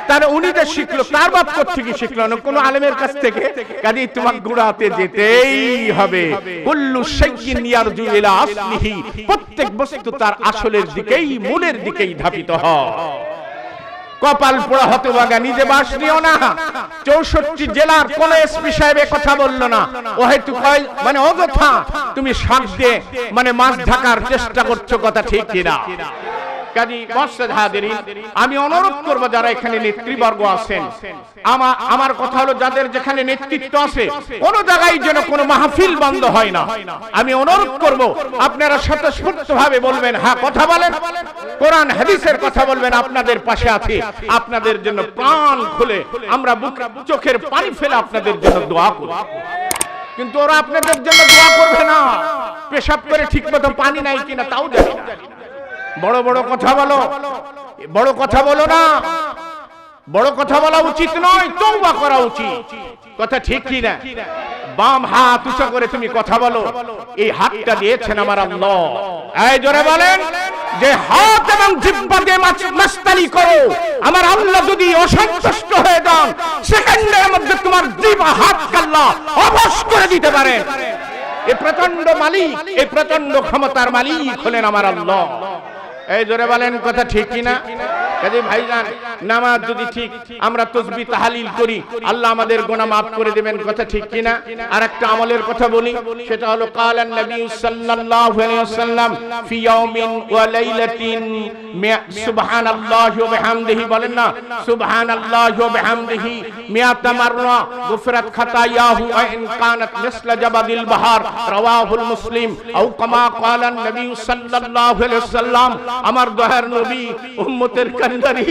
তাহলে উনি যে শিখলো, তার বাপ থেকে শিখলো না, কোন আলেমের কাছ থেকে। কাজেই তোমাকে গুড়াতে যেতেই হবে। কুল্লু শাইইন ইয়ারজু ইলা আসলিহি, প্রত্যেক বস্তু তার আসলের দিকেই, মূলের দিকেই ধাবিত হয়। কপাল পোড়া হতভাগা, নিজে বাস নিও না। 64 জেলার কোন এসপি সাহেব কথা বললো না, ও হয়তো মানে অযথা তুমি সাধ্যে মানে মাছ ঢাকার চেষ্টা করছো। কথা ঠিক কিনা? কাজী মুর্শিদ হাজিরিন, আমি অনুরোধ করব যারা এখানে নেতৃবর্গ আছেন, আমার কথা হলো যাদের যেখানে নেতৃত্ব আছে, কোন জায়গায় যেন কোনো মাহফিল বন্ধ হয় না। আমি অনুরোধ করব আপনারা স্বতঃস্ফূর্তভাবে বলবেন, হ্যাঁ কথা বলেন, কোরআন হাদিসের কথা বলবেন, আপনাদের পাশে আছি, আপনাদের জন্য প্রাণ খুলে আমরা চোখের পানি ফেলে আপনাদের জন্য দোয়া করি। কিন্তু ওরা আপনাদের জন্য দোয়া করবে না, পেশাব করে ঠিকমতো পানি নাই কিনা তাও জানি না। বড় বড় কথা বলো, বড় কথা বলো না, বড় কথা বলা উচিত নয়, তওবা করা উচিত। কথা ঠিক কি না? বাম হাত উঁচু করে তুমি কথা বলো, এই হাতটা দিয়েছেন আমার আল্লাহ। এই জোরে বলেন যে হাত এবং জিহ্বা দিয়ে মাস্তানি করো, আমার আল্লাহ যদি অসন্তুষ্ট হয়ে যান, সেকেন্ডের মধ্যে তোমার জিহ্বা হাত আল্লাহ অবশ করে দিতে পারেন। এই প্রচন্ড মালিক, এই প্রচন্ড ক্ষমতার মালিক হলেন আমার আল্লাহ। এই জোরে বলেন কথা ঠিক কিনা? কাজে ভাইজান, নামাজ যদি ঠিক আমরা তাসবিহ তাহলিল করি, আল্লাহ আমাদের গুনাহ মাফ করে দেবেন, কথা ঠিক কিনা? আর একটা আমলের কথা বলি, সেটা হলো কালান নবী সাল্লাল্লাহু আলাইহি ওয়াসাল্লাম ফি ইয়াউমিন ওয়া লাইলাতিন সুবহানাল্লাহি ওয়া বিহামদিহি, বলেন না সুবহানাল্লাহি ওয়া বিহামদিহি মিয়াতা মাররা গুফরাত খাতায়াহু ওয়া ইন কানাত মিসলা জাবাদিল বাহার, রাওয়াহুল মুসলিম। আও কামা কালান নবী সাল্লাল্লাহু আলাইহি ওয়াসাল্লাম, আমার দয়ার নবী উম্মতের কান্দারি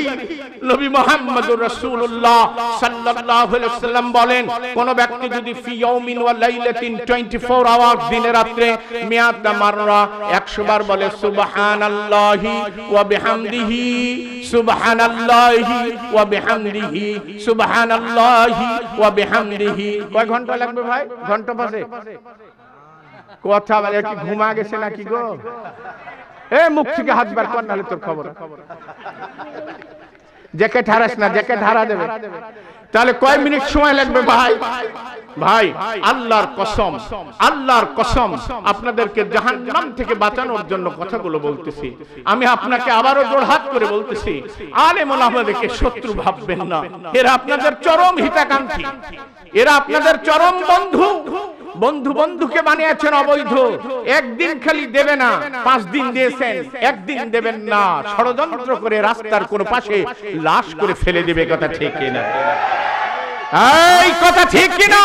নবী মুহাম্মদুর রাসূলুল্লাহ সাল্লাল্লাহু আলাইহি ওয়াসাল্লাম বলেন, কোন ব্যক্তি যদি ফি ইয়াউমিন ওয়া লাইলাতিন 24 আওয়ার দিনে রাত্রে মিয়াতা মাররা 100 বার বলে সুবহানাল্লাহি ওয়া বিহামদিহি সুবহানাল্লাহি ওয়া বিহামদিহি সুবহানাল্লাহি ওয়া বিহামদিহি, কয় ঘন্টা লাগবে ভাই? ঘন্টা পাশে কথা বলে কি ঘুমা গেছে নাকি গো? এ মুখ থেকে হাত বার কর, নালে তোর খবর। জ্যাকেট হারাস না, জ্যাকেট হারা দেবে। তাহলে কয় মিনিট সময় লাগবে ভাই? ভাই আল্লাহর কসম, আল্লাহর কসম, আপনাদেরকে জাহান্নাম থেকে বাঁচানোর জন্য কথাগুলো বলতেছি। আমি আপনাকে আবারও জোড়হাত করে বলতেছি, আলেম ওলামাদেরকে শত্রু ভাববেন না। এরা আপনাদের চরম হিতাকাঙ্ক্ষী, এরা আপনাদের চরম বন্ধু। বন্ধু বন্ধুকে বানিয়েছেন অবৈধ। একদিন খালি দেবে না, 5 দিন দিয়েছেন, একদিন দেবেন না, ষড়যন্ত্র করে রাস্তার কোন পাশে লাশ করে ফেলে দিবে, কথা ঠিক কিনা? এই কথা ঠিক কিনা?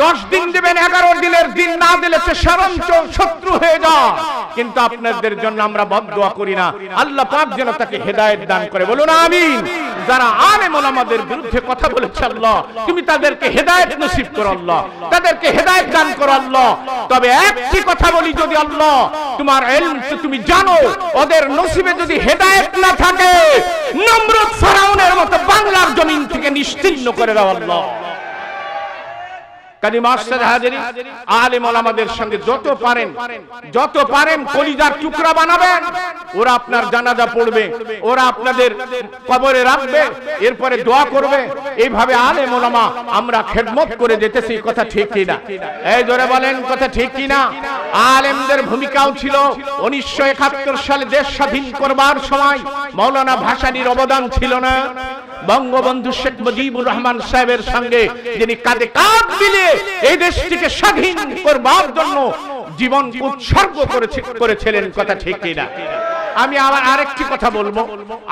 10 দিন দেবেন, 11 দিনের দিন না দিলে সে শত্রু হয়ে যায়। কিন্তু আপনাদের জন্য আমরা বদদোয়া করি না, আল্লাহ পাক যেন তাকে হেদায়েত দান করে, বলুন আমিন। যারা আলেম ওলামাদের বিরুদ্ধে কথা বলেছে, আল্লাহ তুমি তাদেরকে হেদায়েত নসিব করো, আল্লাহ তাদেরকে হেদায়েত দান করো, আল্লাহ। তবে একটি কথা বলি, যদি আল্লাহ তোমার ইলম তুমি জানো, ওদের নসিবে যদি হেদায়েত না থাকে, নমরুদ ফেরাউনের মতো বাংলার জমিন থেকে নিশ্চিহ্ন করে দাও আল্লাহ। কাজী মাস্টার হাজিরি, আলেম ওলামাদের সঙ্গে যত পারেন কলিজার টুকরা বানাবেন। ওরা আপনার জানাজা পড়বে, ওরা আপনাদের কবরে রাখবে, এরপরে দোয়া করবে। এইভাবে আলেম ওলামা আমরা খেদমত করে যেতেছি, কথা ঠিক কিনা? এই জোরে বলেন, কথা ঠিক কিনা? আলেমদের ভূমিকাও ছিল। 1971 সালে দেশ স্বাধীন করবার সময় মাওলানা ভাসানীর অবদান ছিল না? বঙ্গবন্ধু শেখ মুজিবুর রহমান সাহেবের সঙ্গে যিনি কাঁধে কাঁধ মিলিয়ে এই দেশটিকে স্বাধীন করবার জন্য জীবন উৎসর্গ করেছিলেন, কথা ঠিক কিনা? আমি আবার আরেকটি কথা বলবো,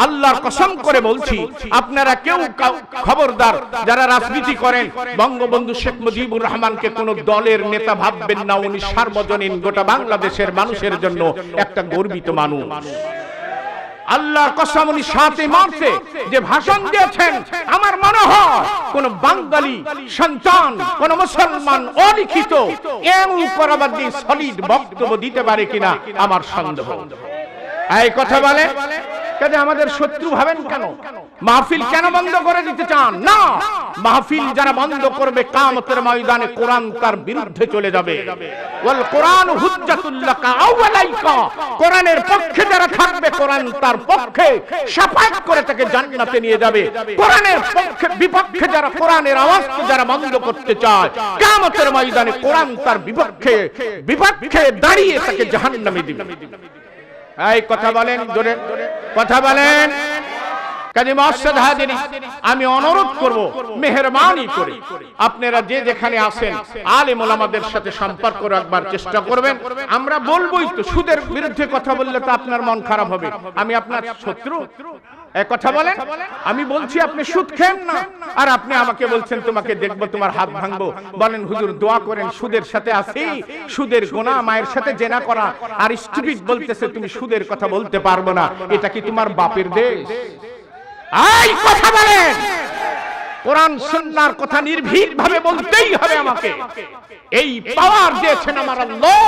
আল্লাহর কসম করে বলছি, আপনারা কেউ খবরদার যারা রাজনীতি করেন, বঙ্গবন্ধু শেখ মুজিবুর রহমানকে কোন দলের নেতা ভাববেন না। উনি সার্বজনীন গোটা বাংলাদেশের মানুষের জন্য একটা গর্বিত মানুষ। আল্লাহর কসম, উনি 7 মার্চে যে ভাষণ দিয়েছেন, আমার মনে হয় কোন বাঙালি সন্তান, কোন মুসলমান অলিখিত এমন করাবাদি সলিড বক্তব্য দিতে পারে কিনা আমার সন্দেহ। এই কথা বলে কাজে আমাদের শত্রু ভাবেন কেন? মাহফিল কেন বন্ধ করে দিতে চান? না, মাহফিল যারা বন্ধ করবে, কিয়ামতের ময়দানে কোরআন তার বিরুদ্ধে চলে যাবে। ওয়াল কোরআন হুজ্জাতুল লাকা আও আলাইকা, কোরআনের পক্ষে যারা থাকবে, কোরআন তার পক্ষে শাফাআত করে তাকে জান্নাতে নিয়ে যাবে। কোরআনের পক্ষে বিপক্ষে যারা, কোরআনের আওয়াজকে যারা বন্ধ করতে চায়, কিয়ামতের ময়দানে কোরআন তার বিপক্ষে দাঁড়িয়ে তাকে জাহান্নামে দিবে। এই কথা বলেন, জোরে কথা বলেন। কাজী মাস্টার হাজিরি, আমি অনুরোধ করব, মেহেরবানি করে আপনারা যে যেখানে আছেন আলেম ওলামাদের সাথে সম্পর্ক রাখবার চেষ্টা করবেন। আমরা বলবোই তো, সুদের বিরুদ্ধে কথা বললে তো আপনার মন খারাপ হবে। আমি আপনার শত্রু? এক কথা বলেন, আমি বলছি আপনি সুদ খেন না, আর আপনি আমাকে বলছেন তোমাকে দেখবো, তোমার হাত ভাঙবো। বলেন হুজুর দোয়া করেন, সুদের সাথে আছি, সুদের গুনাহ, মায়ের সাথে জেনা করা, আর স্টুপিড বলতেছে তুমি সুদের কথা বলতে পারবো না। এটা কি তোমার বাপের দেশ? এই কথা বলেন, কোরআন সুন্নাহর কথা নির্ভীক ভাবে বলতেই হবে আমাকে। এই পাওয়ার দিয়েছেন আমার আল্লাহ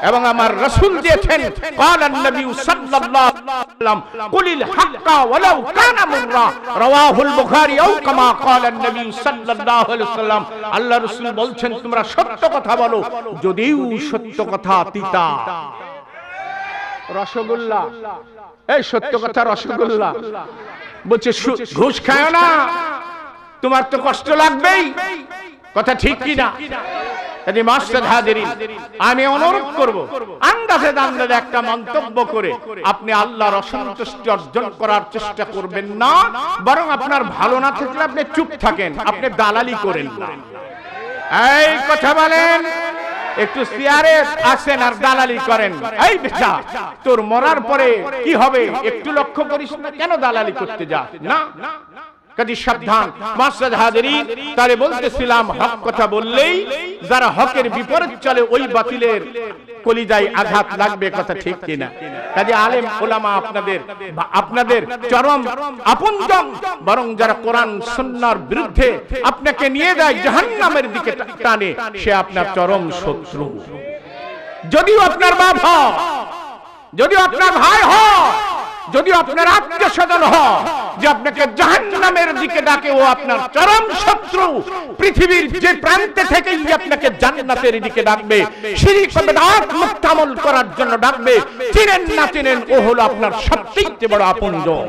এবং আমার রাসূল দিয়েছেন। ক্বালান নবী সাল্লাল্লাহু আলাইহি ওয়াসাল্লাম, কুলিল হাক্কা ওয়ালাউ কানা মুররা, রাওয়াহুল বুখারী। আও কামা ক্বালান নবী সাল্লাল্লাহু আলাইহি ওয়াসাল্লাম, আল্লাহর রাসূল বলছেন তোমরা সত্য কথা বলো, যদিও সত্য কথা তিতা। রসগোল্লা, এই সত্য কথা রসগোল্লা। বলছে ঘুষ খায় না, তোমার তো কষ্ট লাগবেই, কথা ঠিক কিনা? যদি মাসজিদ হাজিরিন, আমি অনুরোধ করব আন্দাজে আন্দাজে একটা মন্তব্য করে আপনি আল্লাহর অসন্তুষ্টি অর্জন করার চেষ্টা করবেন না, বরং আপনার ভালো না থাকলে আপনি চুপ থাকেন, আপনি দালালি করেন না। এই কথা বলেন, একটু চেয়ারে আসেন আর দালালি করেন। এই বেটা, তোর মরার পরে কি হবে একটু লক্ষ্য করিস না? কেন দালালি করতে যাস? না, কাজী সাবধান মাসজিদ হাজিরিন। তারে বলতেছিলাম, হক কথা বললেই যারা হকের বিপরীত চলে ওই বাতিলের কলিজায় আঘাত লাগবে, কথা ঠিক কিনা? কাজী আলেম ওলামা আপনাদের চরম আপনজন, বরং যারা কোরআন সুন্নাহর বিরুদ্ধে আপনাকে নিয়ে যায় জাহান্নামের দিকে টানে, সে আপনার চরম শত্রু। যদিও আপনার বাপ হয়, যদিও আপনার ভাই হয়, যদিও আপনার আত্মীয় স্বজন হয়, যে আপনাকে জাহান্নামের দিকে ডাকে, ও আপনার চরম শত্রু। পৃথিবীর যে প্রান্তে থেকেই আপনাকে জান্নাতের দিকে ডাকবে, শিরক বিদআত মুক্ত আমল করার জন্য ডাকবে, চিনেন না চিনেন, ও হলো আপনার সবচেয়ে বড় আপনজন।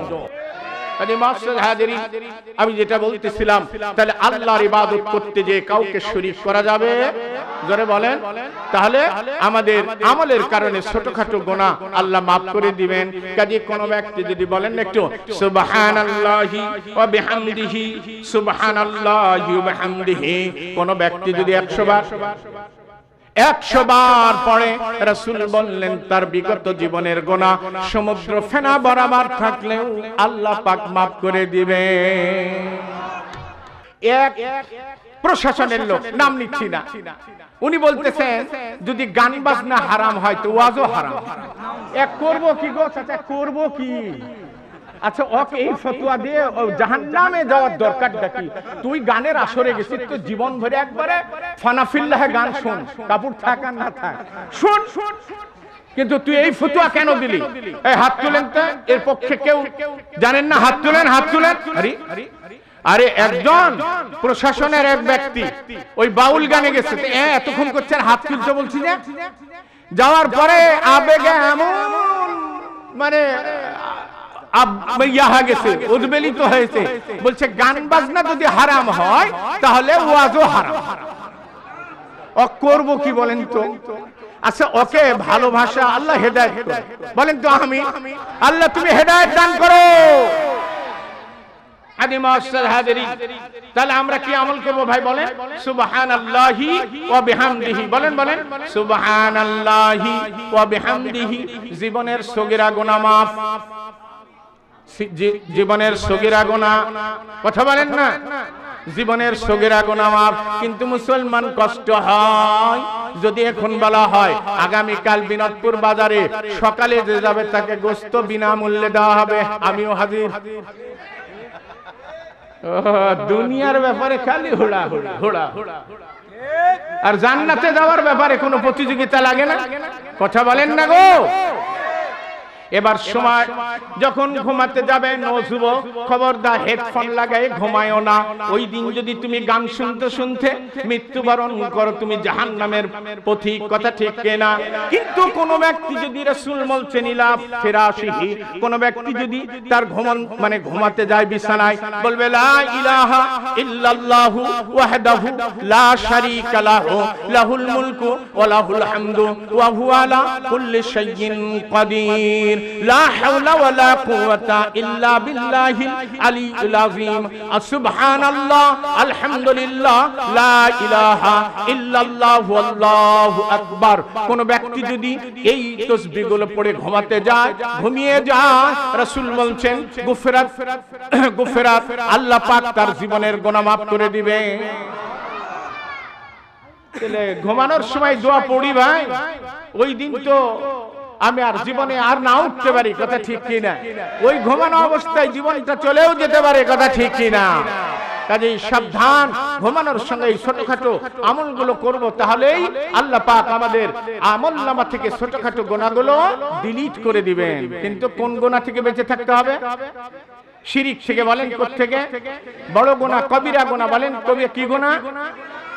আমি যেটা বলতেছিলাম, তাহলে আল্লাহর ইবাদত করতে যে কাউকে শরীক করা যাবে? জোরে বলেন। তাহলে আমাদের আমলের কারণে ছোটখাটো গুনাহ আল্লাহ মাফ করে দিবেন। কাজে কোন ব্যক্তি যদি বলেন একটু সুবহানাল্লাহি ওয়া বিহামদিহি, সুবহানাল্লাহি ওয়া বিহামদিহি, কোন ব্যক্তি যদি 100 বার পড়ে, রাসূল বললেন তার বিগত জীবনের গুনাহ সমুদ্র ফেনা বরাবর থাকলেও আল্লাহ পাক মাফ করে দিবে। এক প্রশাসনের লোক, নাম নিচ্ছি না, উনি বলতেছেন যদি গান বাজনা হারাম হয় তো ওয়াজও হারাম। এক করব কি গো চাচা, করব কি? আচ্ছা, ওকে এই ফতোয়া দিয়ে জাহান্নামে যাওয়ার দরকারটা কি? তুই গানের আসরে গেছিস তো জীবন ভরে একবারে ফানাফিল্লাহ গান শোন, কাপড় থাক আর না থাক শোন, কিন্তু তুই এই ফতোয়া কেন দিলি? এই হাত তুলেন তো, এর পক্ষে কেউ জানেন না? হাত তুলেন, হাত তুলেন। আরে একজন প্রশাসনের এক ব্যক্তি ওই বাউল গানে গেছে, এতক্ষণ করছে আর হাত তুলতে বলছি না। যাওয়ার পরে আবেগে এমন মানে উদ্বেলিত হয়েছে, বলছে গান বাজনা যদি হারাম হয় তাহলে ওয়াজও হারাম। ও করবো কি বলেন তো? আচ্ছা, ওকে ভালোবাসা আল্লাহ হেদায়েত করে, বলেন তো আমি, আল্লাহ তুমি হেদায়েত দান করো। তাহলে আমরা কি আমল করবো ভাই বলেন? সুবহানাল্লাহি ওয়া বিহামদিহি, বলেন বলেন সুবহানাল্লাহি ওয়া বিহামদিহি। জীবনের সগীরা গুনাহ মাফ, জীবনের সগীরা গুনাহ, কথা বলেন না, জীবনের সগীরা গুনাহ মাফ। কিন্তু মুসলমান কষ্ট হয় যদি এখন বলা হয় আগামীকাল বিনোদপুর বাজারে সকালে যে যাবে তাকে গোশত বিনামূল্যে দেওয়া হবে, আমিও হাজির। দুনিয়ার ব্যাপারে খালি হুড়া হুড়া হুড়া, আর জান্নাতে যাওয়ার ব্যাপারে কোনো প্রতিযোগিতা লাগে না, কথা বলেন না গো। এবার সময় যখন ঘুমাতে যাবে, নজুব খবরদার হেডফোন লাগাই ঘুমায়ও না। ওই দিন যদি তুমি গান শুনতে শুনতে মৃত্যুবরণ করো, তুমি জাহান্নামের পথিক, কথা ঠিক কিনা? কিন্তু কোন ব্যক্তি যদি রাসূল বলছেন ইলা ফিরাশিহি, কোন ব্যক্তি যদি তার ঘুমাতে যায় বিছানায়, বলবে লা ইলাহা ইল্লাল্লাহু ওয়াহদাহু লা শারীকা লাহু লাহুল মুলকু ওয়া লাহুল হামদু ওয়া হুয়া আলা কুল্লি শাইইন কাদির, লা হাওলা ওয়ালা কুওয়াতা ইল্লা বিল্লাহিল আলিয়্যিল আযীম, সুবহানাল্লাহ, আলহামদুলিল্লাহ, লা ইলাহা ইল্লাল্লাহু আল্লাহু আকবার। কোন ব্যক্তি যদি এই তাসবিহগুলো পড়ে ঘুমাতে যায়, ঘুমিয়ে যায়, রাসূল বলেন গুফরাত, আল্লাহ পাক তার জীবনের গুনাহ মাফ করে দিবে। তাহলে ঘুমানোর সময় দোয়া পড়ি ভাই, ওই দিন তো আমি আর জীবনে আর না উঠতে পারি, কথা ঠিক কিনা? ওই ঘুমানো অবস্থায় জীবনটা চলেও যেতে পারে, কথা ঠিক কিনা? কাজেই সাবধান, ঘুমানোর সঙ্গে এই ছোটখাটো আমলগুলো করব, তাহলেই আল্লাহ পাক আমাদের আমলনামা থেকে ছোটখাটো গুনাহগুলো ডিলিট করে দিবেন। কিন্তু কোন গুনাহ থেকে বেঁচে থাকতে হবে? শিরিক থেকে। বলেন কোত্থেকে? বড় গুনাহ, কবিরা গুনাহ। বলেন কবিরা কি গুনাহ?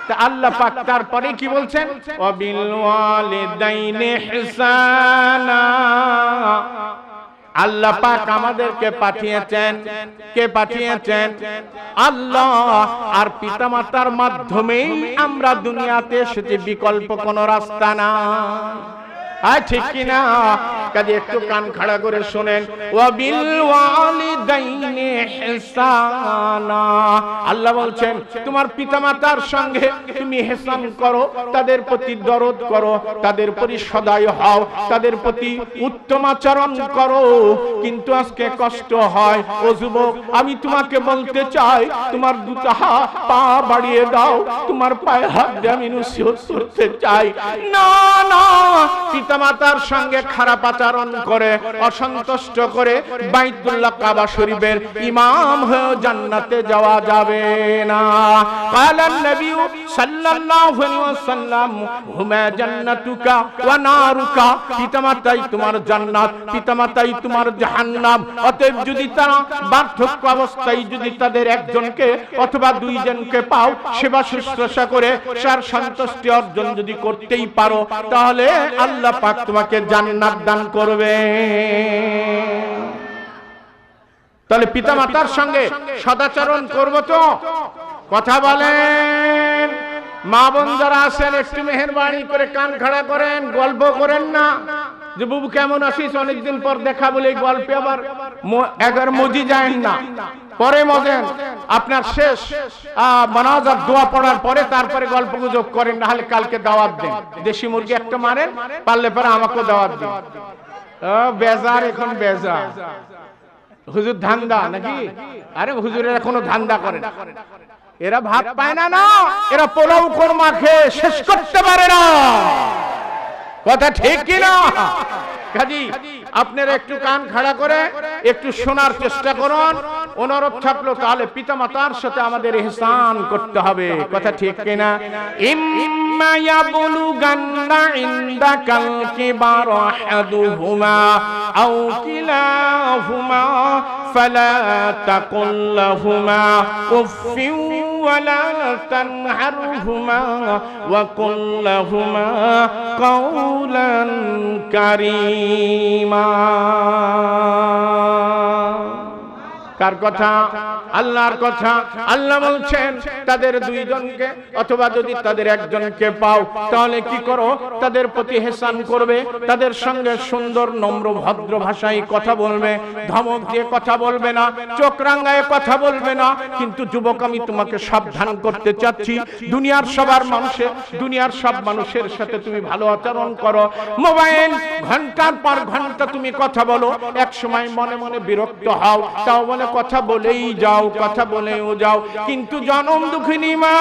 তা আল্লাহ পাক তারপরে কি বলছেন? ওয়াবিল ওয়ালিদাইনি ইহসানা আল্লাহ পাক আমাদেরকে পাঠিয়েছেন। কে পাঠিয়েছেন? আল্লাহ। আর পিতামাতার মাধ্যমেই আমরা দুনিয়াতে এসেছি, বিকল্প কোনো রাস্তা না। ঠিক কিনা? কাজে একটু কান খাড়া করে শোনেন। ওয়াবিল ওয়ালিদাইনি ইহসানা, আল্লাহ বলছেন তোমার পিতামাতার সঙ্গে তুমি ইহসান করো, তাদের প্রতি দরদ করো, তাদের প্রতি সদয় হও, তাদের প্রতি উত্তম আচরণ করো। কিন্তু আজকে কষ্ট হয়। ও যুবক, আমি তোমাকে বলতে চাই, তোমার দুটো পা বাড়িয়ে দাও, তোমার পায়ে হাত দিয়ে আমি নসিহত করতে চাই। না না, পিতামাতার সঙ্গে খারাপ আচরণ করে, অসন্তুষ্ট করে বাইতুল্লাহ কাবা শরীফের ইমাম হয়ে জান্নাতে যাওয়া যাবে না। কালান নবী সাল্লাল্লাহু আলাইহি ওয়াসাল্লাম হুমা জান্নাতুকা ওয়া নারুকা, পিতামাতাই তোমার জান্নাত, পিতামাতাই তোমার জাহান্নাম। অতএব যদি তারা বার্ধক্য অবস্থায় যদি তাদের একজনকে অথবা দুইজনকে পাও, সেবা শুশ্রূষা করে তার সন্তুষ্টি অর্জন যদি করতেই পারো, তাহলে আল্লাহ পাক তোমাকে জান্নাত দান করবে। তাহলে পিতামাতার সঙ্গে সদাচরণ করব তো? কথা বলেন। মা বোন যারা আছেন একটু মেহেরবানি করে কান খাড়া করেন, গল্প করেন না যে বাবু কেমন আছিস, অনেকদিন পর দেখা বলে গল্পে আবার একবার মজি যায় না। পরে মজেন আপনার শেষ মানাজাত দোয়া পড়ার পরে তারপরে গল্প গুজব করেন, না হলে কালকে দাওয়াত দেন। দেশি মুরগি একটা মারেন, পারলে পরে আমাকেও দাওয়াত দেন। বেজার, এখন বেজার। হুজুর ধান্দা নাকি? আরে হুজুরেরা কোনো ধান্দা করে না, এরা ভাত পায় না, না এরা পোলাও কোরমা খেয়ে শেষ করতে পারে না। কথা ঠিক কিনা? কাজী আপনারা একটু কান খাড়া করে একটু শোনার চেষ্টা করুন। অনুরোধ থাকলো, তাহলে পিতামাতার সাথে আমাদের ইহসান করতে হবে। কথা ঠিক কিনা? ইম্মা ইয়াবলুগান্না ইনদাকাল কিবারা আহাদুহুমা আও কিলাহুমা ফালা তাকুল লাহুমা উফফিন ওয়ালা তানহারহুমা ওয়া কুল লাহুমা কাওলান কারীমা। কার কথা? আল্লাহর কথা। আল্লাহ বলছেন তাদের দুইজনকে অথবা যদি তাদের একজনকে পাও, তাহলে কি করো? তাদের প্রতি ইহসান করবে, তাদের সঙ্গে সুন্দর নম্র ভদ্র ভাষায় কথা বলবে, ধমক দিয়ে কথা বলবে না, চোখ রাঙায় কথা বলবে না। কিন্তু যুবক, আমি তোমাকে সাবধান করতে চাচ্ছি, দুনিয়ার দুনিয়ার সব মানুষের সাথে তুমি ভালো আচরণ করো। মোবাইল ঘন্টার পর ঘন্টা তুমি কথা বলো, এক সময় মনে মনে বিরক্ত হও, তাও বলে কথা বলেই যাও, কথা বলেও যাও। কিন্তু জনম দুঃখিনী মা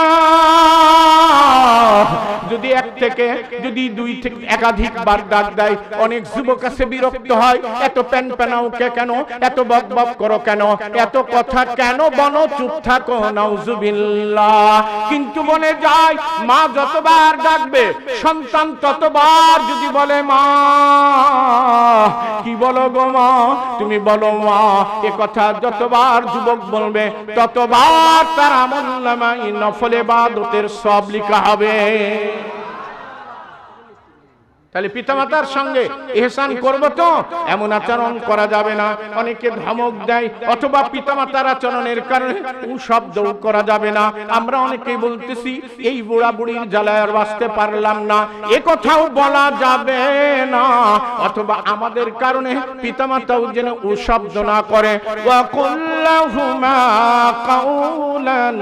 যদি এক থেকে যদি দুই থেকে একাধিক বার ডাক দেয়, অনেক যুবক আছে বিরক্ত হয়, এত প্যান প্যানাও কেন, এত বক বক করো কেন, এত কথা কেন বলো, চুপ থাকো, নাউজুবিল্লাহ। কিন্তু বলে যায়, মা যতবার ডাকবে সন্তান ততবার যদি বলে মা, কি বলো গো মা, তুমি বলো মা, এ কথা যতবার যুবক বলবে ততবার তার আমলনামায় নফল ইবাদতের সওয়াব লেখা হবে। তাহলে পিতামাতার সঙ্গে ইহসান করব তো? এমন আচরণ করা যাবে না। অনেকে ধমক দেয় অথবা পিতামাতার আচরণের কারণে শব্দ করা যাবে না। আমরা অনেকেই বলতেছি এই বুড়া বুড়ির জ্বালায় আর বাঁচতে পারলাম না, এ কথাও বলা যাবে না। অথবা আমাদের কারণে পিতামাতাও যেন শব্দ না করে। ওয়া কুল্লাহুমা কাওলান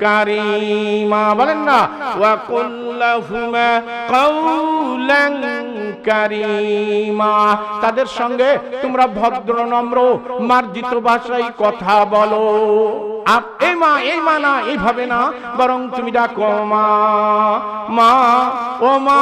কারীমা, বলেন না? ওয়া কুল্লাহুমা কাওলান কারীমা, তাদের সঙ্গে তোমরা ভদ্র নম্র মার্জিত ভাষায় কথা বলো। এই মা না, এইভাবে না, বরং তুমি ডাকো মা, মা, ও মা।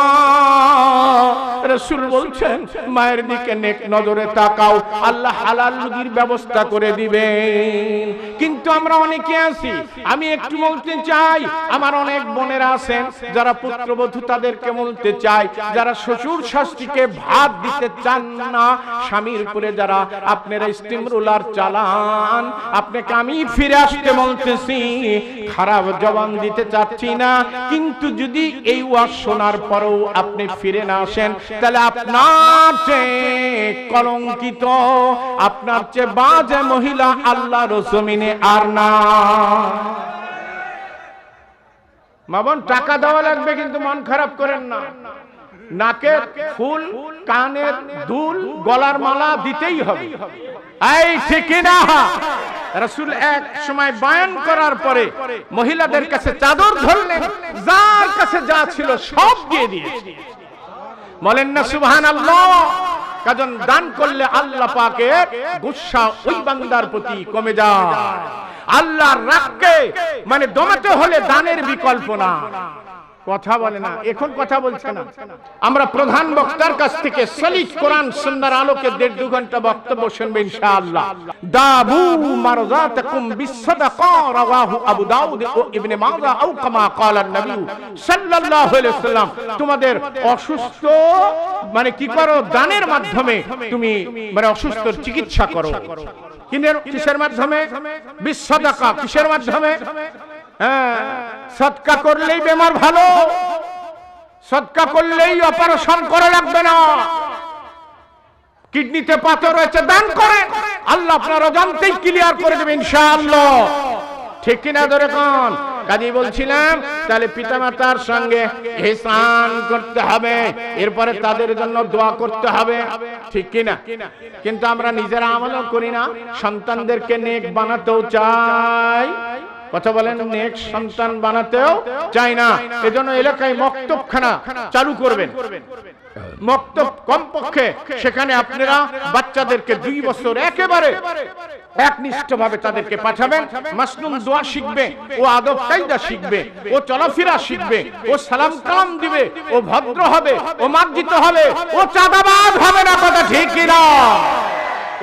রাসূল বলছেন মায়ের দিকে নেক নজরে তাকাও, আল্লাহ হালাল রুজির ব্যবস্থা করে দিবেন। কিন্তু আমরা অনেকে আছি, আমি একটু বলতে চাই, আমার অনেক বোনেরা আছেন যারা পুত্রবধূ, তাদেরকে বলতে চাই, যারা শ্বশুর শাশুড়িকে ভাত দিতে চান না, স্বামীর উপরে যারা আপনারা স্টিম রোলার চালান, আপনাকে আমি ফিরে আসতে আস্তে বলতেছি, খারাপ জবান দিতে চাচ্ছি না, কিন্তু যদি এই ওয়াজ শোনার পরেও আপনি ফিরে না আসেন, তাহলে আপনার চেয়ে কলঙ্কিত, আপনার চেয়ে বাজে মহিলা আল্লাহর জমিনে আর না। মামন টাকা দেওয়া লাগবে, কিন্তু মন খারাপ করেন না। নাকের ফুল, কানের দুল, গলার মালা দিতেই হবে। এই ঠিক না? রাসূল এক সময় বয়ান করার পরে মহিলাদের কাছে চাদর ধরলেন, যার কাছে যা ছিল সব দিয়ে দিয়েছে। বলেন না সুবহানাল্লাহ। কারণ দান করলে আল্লাহ পাকের গুসা ওই বান্দার প্রতি কমে যায়। আল্লাহর রাগকে মানে দমাতে হলে দানের বিকল্প না। কথা বলে না, এখন কথা বলছে না। আমরা প্রধান বক্তার কাছ থেকে সলিড কোরআন সুন্নাহর আলোকে 1.5-2 ঘন্টা বক্তব্য শুনবেন ইনশাআল্লাহ। দাবু মারজাতাকুম বিসসাদাকা, রাওয়াহু আবু দাউদ ও ইবনে মাজাহ, আও কামা ক্বালা নবী সাল্লাল্লাহু আলাইহি ওয়াসাল্লাম। তোমাদের অসুস্থ মানে কি করো? দানের মাধ্যমে তুমি মানে অসুস্থর চিকিৎসা করো। কিসের মাধ্যমে? বিসসাদাকা। কিসের মাধ্যমে? সদকা করলেই বেমার ভালো, সদকা করলেই অপারেশন করা লাগবে না। কিডনিতে পাথর রয়েছে, দান করেন, আল্লাহ আপনার অজান্তেই ক্লিয়ার করে দেবে ইনশাআল্লাহ। ঠিক কিনা? ধরে কোন কাজী বলছিলাম, তাহলে পিতামাতার সঙ্গে ইহসান করতে হবে, এরপরে তাদের জন্য দোয়া করতে হবে, ঠিক কিনা? কিন্তু আমরা নিজেরা আমলও করি না, সন্তানদেরকে নেক বানাতেও চাই। কথা বলেন, নেক সন্তান বানাতেও চাই না। এজন্য এলাকায় মক্তবখানা চালু করবেন। মক্তব কমপক্ষে সেখানে আপনারা বাচ্চাদেরকে 2 বছর একেবারে একনিষ্ঠভাবে তাদেরকে পাঠাবেন। মাসনুন দোয়া শিখবে, ও আদব কায়দা শিখবে, ও চলাফেরা শিখবে, ও সালাম কালাম দিবে, ও ভদ্র হবে, ও মার্জিত হবে, ও চাঁদাবাজ হবে না। কথা ঠিক কিনা?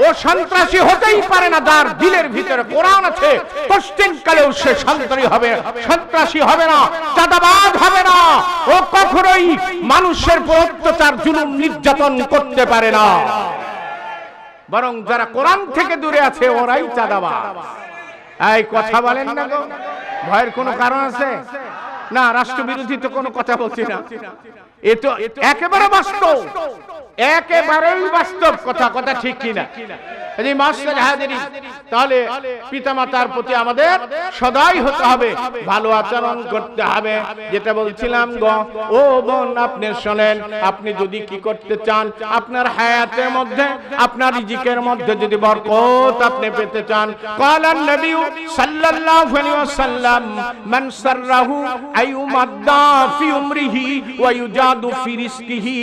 ও সন্ত্রাসী হতেই পারে না। যার দিলের ভিতরে কোরআন আছে, কোশ্চেন কালেও সে সন্ত্রাসী হবে না, চাঁদাবাজ হবে না। ও কখনোই মানুষের উপর অত্যাচার, জুলুম, নির্যাতন করতে পারে না। বরং যারা কোরআন থেকে দূরে আছে ওরাই চাঁদাবাজ। এই কথা বলেন না গো, ভয়ের কোনো কারণ আছে না? রাষ্ট্রবিরোধী তো কোনো কথা বলছি না, এ তো একেবারে বাস্তব, একেবারেই বাস্তব কথা। কথা ঠিক কিনা? তাহলে পিতামাতার প্রতি আমাদের সদাই হতে হবে, ভালো আচরণ করতে হবে। যেটা বলছিলাম গো, ও বোন আপনি শোনেন, আপনি যদি কি করতে চান, আপনার হায়াতের মধ্যে, আপনার রিজিকের মধ্যে যদি বরকত আপনি পেতে চান, ক্বালান নবী সাল্লাল্লাহু আলাইহি ওয়াসাল্লাম, মান সাররাহু আইয়ুমাদ্দা ফি উমরিহি ওয়া ইউজাদু ফি রিজকিহি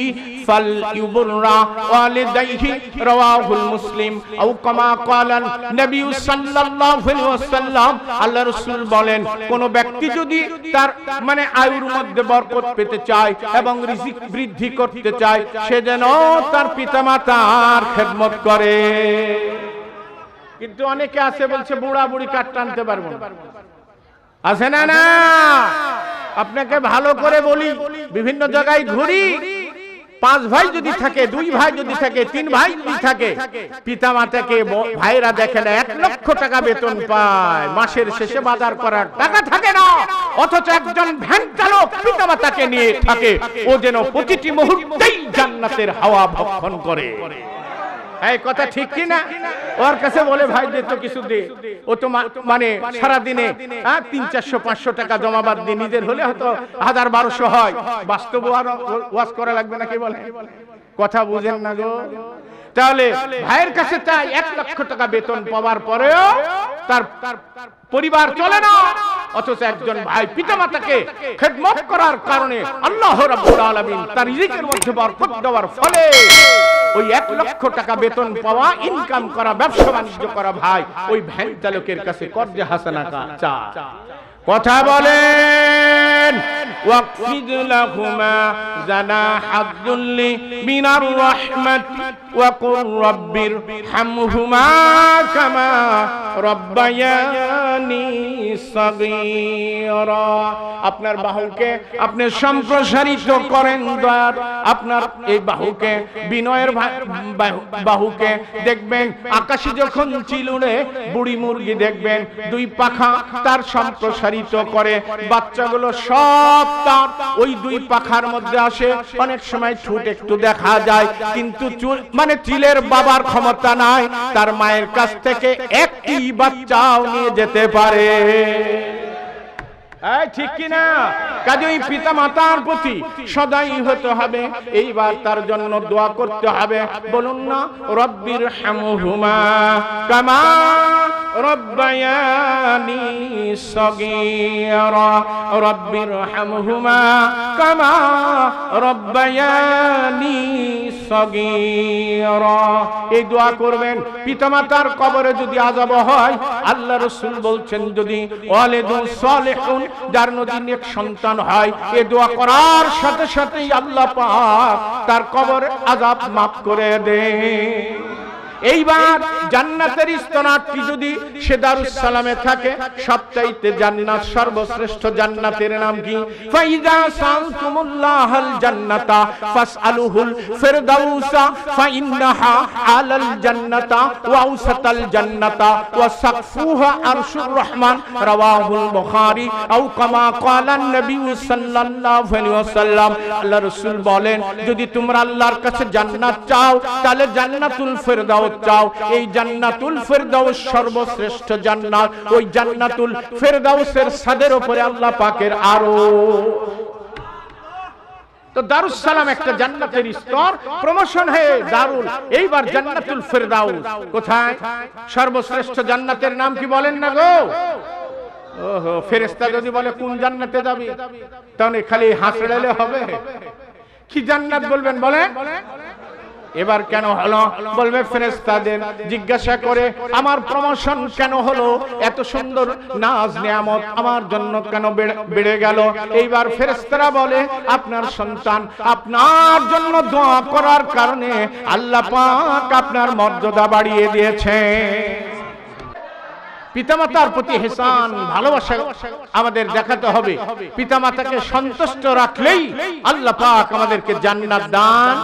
ফালইউবরা ওয়ালিদাইহি, রাওয়াহুল মুসলিম। আও কামা ক্বালান নবী সাল্লাল্লাহু আলাইহি ওয়াসাল্লাম, আল্লাহর রাসূল বলেন, কোন ব্যক্তি যদি তার মানে আয়ুর মধ্যে বরকত পেতে চায় এবং রিজিক বৃদ্ধি করতে চায়, সে যেন তার পিতামাতার খেদমত করে। কিন্তু অনেকে আছে বলছে বুড়া বুড়ি কাট টানতে পারবো না, আছে না? না, আপনাকে ভালো করে বলি, বিভিন্ন জায়গায় ঘুরি, 5 ভাই যদি থাকে, 2 ভাই যদি থাকে, 3 ভাই যদি থাকে, পিতা মাতাকে ভাইরা দেখে না 1 লক্ষ টাকা বেতন পায়, মাসের শেষে বাজার করার টাকা থাকে না, অথচ একজন ভ্যান চালক পিতা মাতাকে নিয়ে থাকে, ও যেন প্রতিটি মুহূর্তেই জান্নাতের হাওয়া ভক্ষণ করে। এই কথা ঠিক কি না? ওর কাছে বলে, ভাই দে তো কিছু দে, ও তো মানে সারা দিনে 300-400 টাকা জমাবাদ দিয়ে, নিজের হলে হয়তো 1000-1200 হয়। বাস্তব ওয়াজ করা লাগবে নাকি বলে? কথা বুঝেন না গো। তাহলে ভাইয়ের কাছে চাই 1 লক্ষ টাকা বেতন পাওয়ার পরেও তার পরিবার চলে না, অথচ একজন ভাই পিতামাতাকে খেদমত করার কারণে আল্লাহ রাব্বুল আলামিন তার রিজিকের মধ্যে বরকত দেওয়ার ফলে ওই 1 লক্ষ টাকা বেতন পাওয়া, ইনকাম করা, ব্যবসা বাণিজ্য করা ভাই ওই ভ্যান চালকের কাছে কর্জে হাসানা চা। কথা বলেন, ওয়াকফিদ লাহুমা জানাহাদ-দুল্লি মিনার রাহমাত ওয়া কুর রাব্বির হামহুমা কামা রাব্বায়ানি সাগীরা, আপনার বাহুকে আপনি সম্প্রসারিত করেন দয়ার, আপনার এই বাহুকে বিনয়ের বাহুকে দেখবেন আকাশে যখন চিল উড়ে বুড়ি মুরগি দেখবেন দুই পাখা তার সম্প্রসারিত করে, বাচ্চাগুলো সব তার ওই দুই পাখার মধ্যে আসে। অনেক সময় ঠোঁট একটু দেখা যায়, কিন্তু মানে চিলের বাবার ক্ষমতা নাই তার মায়ের কাছ থেকে একটি বাচ্চাও নিয়ে যেতে পারে। ঠিক কিনা? কাজেই পিতা মাতার প্রতি সদাই হতে হবে। এইবার তার জন্য দোয়া করতে হবে। বলুন না, রব্বির হামহুমা কামা রব্বায়ানি সগীরা, রব্বির হামহুমা কামা রব্বায়ানি সগীরা। এই দোয়া করবেন। পিতামাতার কবরে যদি আযাব হয়, আল্লাহ রাসূল বলছেন যদি ওয়ালিদুন সালিহুন, যার নদী নেক সন্তান হয়, এই দোয়া করার সাথে সাথেই আল্লাহ পাক তার কবরের আযাব মাফ করে দেন। এইবার জান্নাতের স্তনাটি যদি সে দারুস সালামে থাকে, সবচাইতে জান্নাত সর্বশ্রেষ্ঠ জান্নাতের নাম কি? ফাইদা সালতুমুল্লাহাল জান্নাতা ফাসআলুহুল ফিরদাউসা ফাইন্নাহা আলাল জান্নাতা ওয়া আওসাতাল জান্নাতা ওয়া সাকফুহা আরশুর রহমান, রাওয়াহুল বুখারী আও কামা ক্বালান নবী সাল্লাল্লাহু আলাইহি ওয়াসাল্লাম। আল্লাহ রাসূল বলেন, যদি তোমরা আল্লাহর কাছে জান্নাত চাও তাহলে জান্নাতুল ফিরদাউস চাও। এই জান্নাতুল ফিরদাউস সর্বশ্রেষ্ঠ জান্নাত। ওই জান্নাতুল ফিরদাউসের ছাদের উপরে আল্লাহ পাকের আরো। তো দারুস সালাম একটা জান্নাতের স্তর, প্রমোশন হয়ে দারুল, এইবার জান্নাতুল ফিরদাউস কোথায়? সর্বশ্রেষ্ঠ জান্নাতের নাম কি বলেন না গো? ওহো, ফেরেশতা যদি বলে কোন জান্নাতে যাবি, তাহলে খালি হাসড়ালে হবে? কি জান্নাত বলবেন বলেন? এবার কেন হলো? বলবে ফেরেশতাদের জিজ্ঞাসা করে আমার প্রমোশন কেন হলো, এত সুন্দর নাজ নিয়ামত আমার জন্য কেন বেড়ে গেল? এইবার ফেরেশতারা বলে আপনার সন্তান আপনার জন্য দোয়া করার কারণে আল্লাহ পাক আপনার মর্যাদা বাড়িয়ে দিয়েছে। পিতামাতার প্রতি ইহসান, ভালোবাসা আমাদের দেখাতে হবে। পিতামাতাকে সন্তুষ্ট রাখলেই আল্লাহ পাক আমাদেরকে জান্নাত দান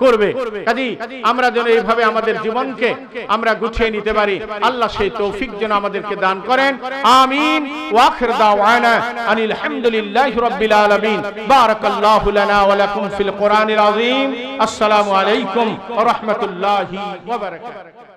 করবে। কাজেই আমরা যেন এইভাবে আমাদের জীবনকে আমরা গুছিয়ে নিতে পারি, আল্লাহ সেই তৌফিক যেন আমাদেরকে দান করেন। আমিন। ওয়া আখির দাওয়ানা আনিল হামদুলিল্লাহি রাব্বিল আলামিন। বারাকাল্লাহু লানা ওয়া লাকুম ফিল কোরআনিল আযীম। আসসালামু আলাইকুম ওয়া রাহমাতুল্লাহি ওয়া বারাকাতুহু।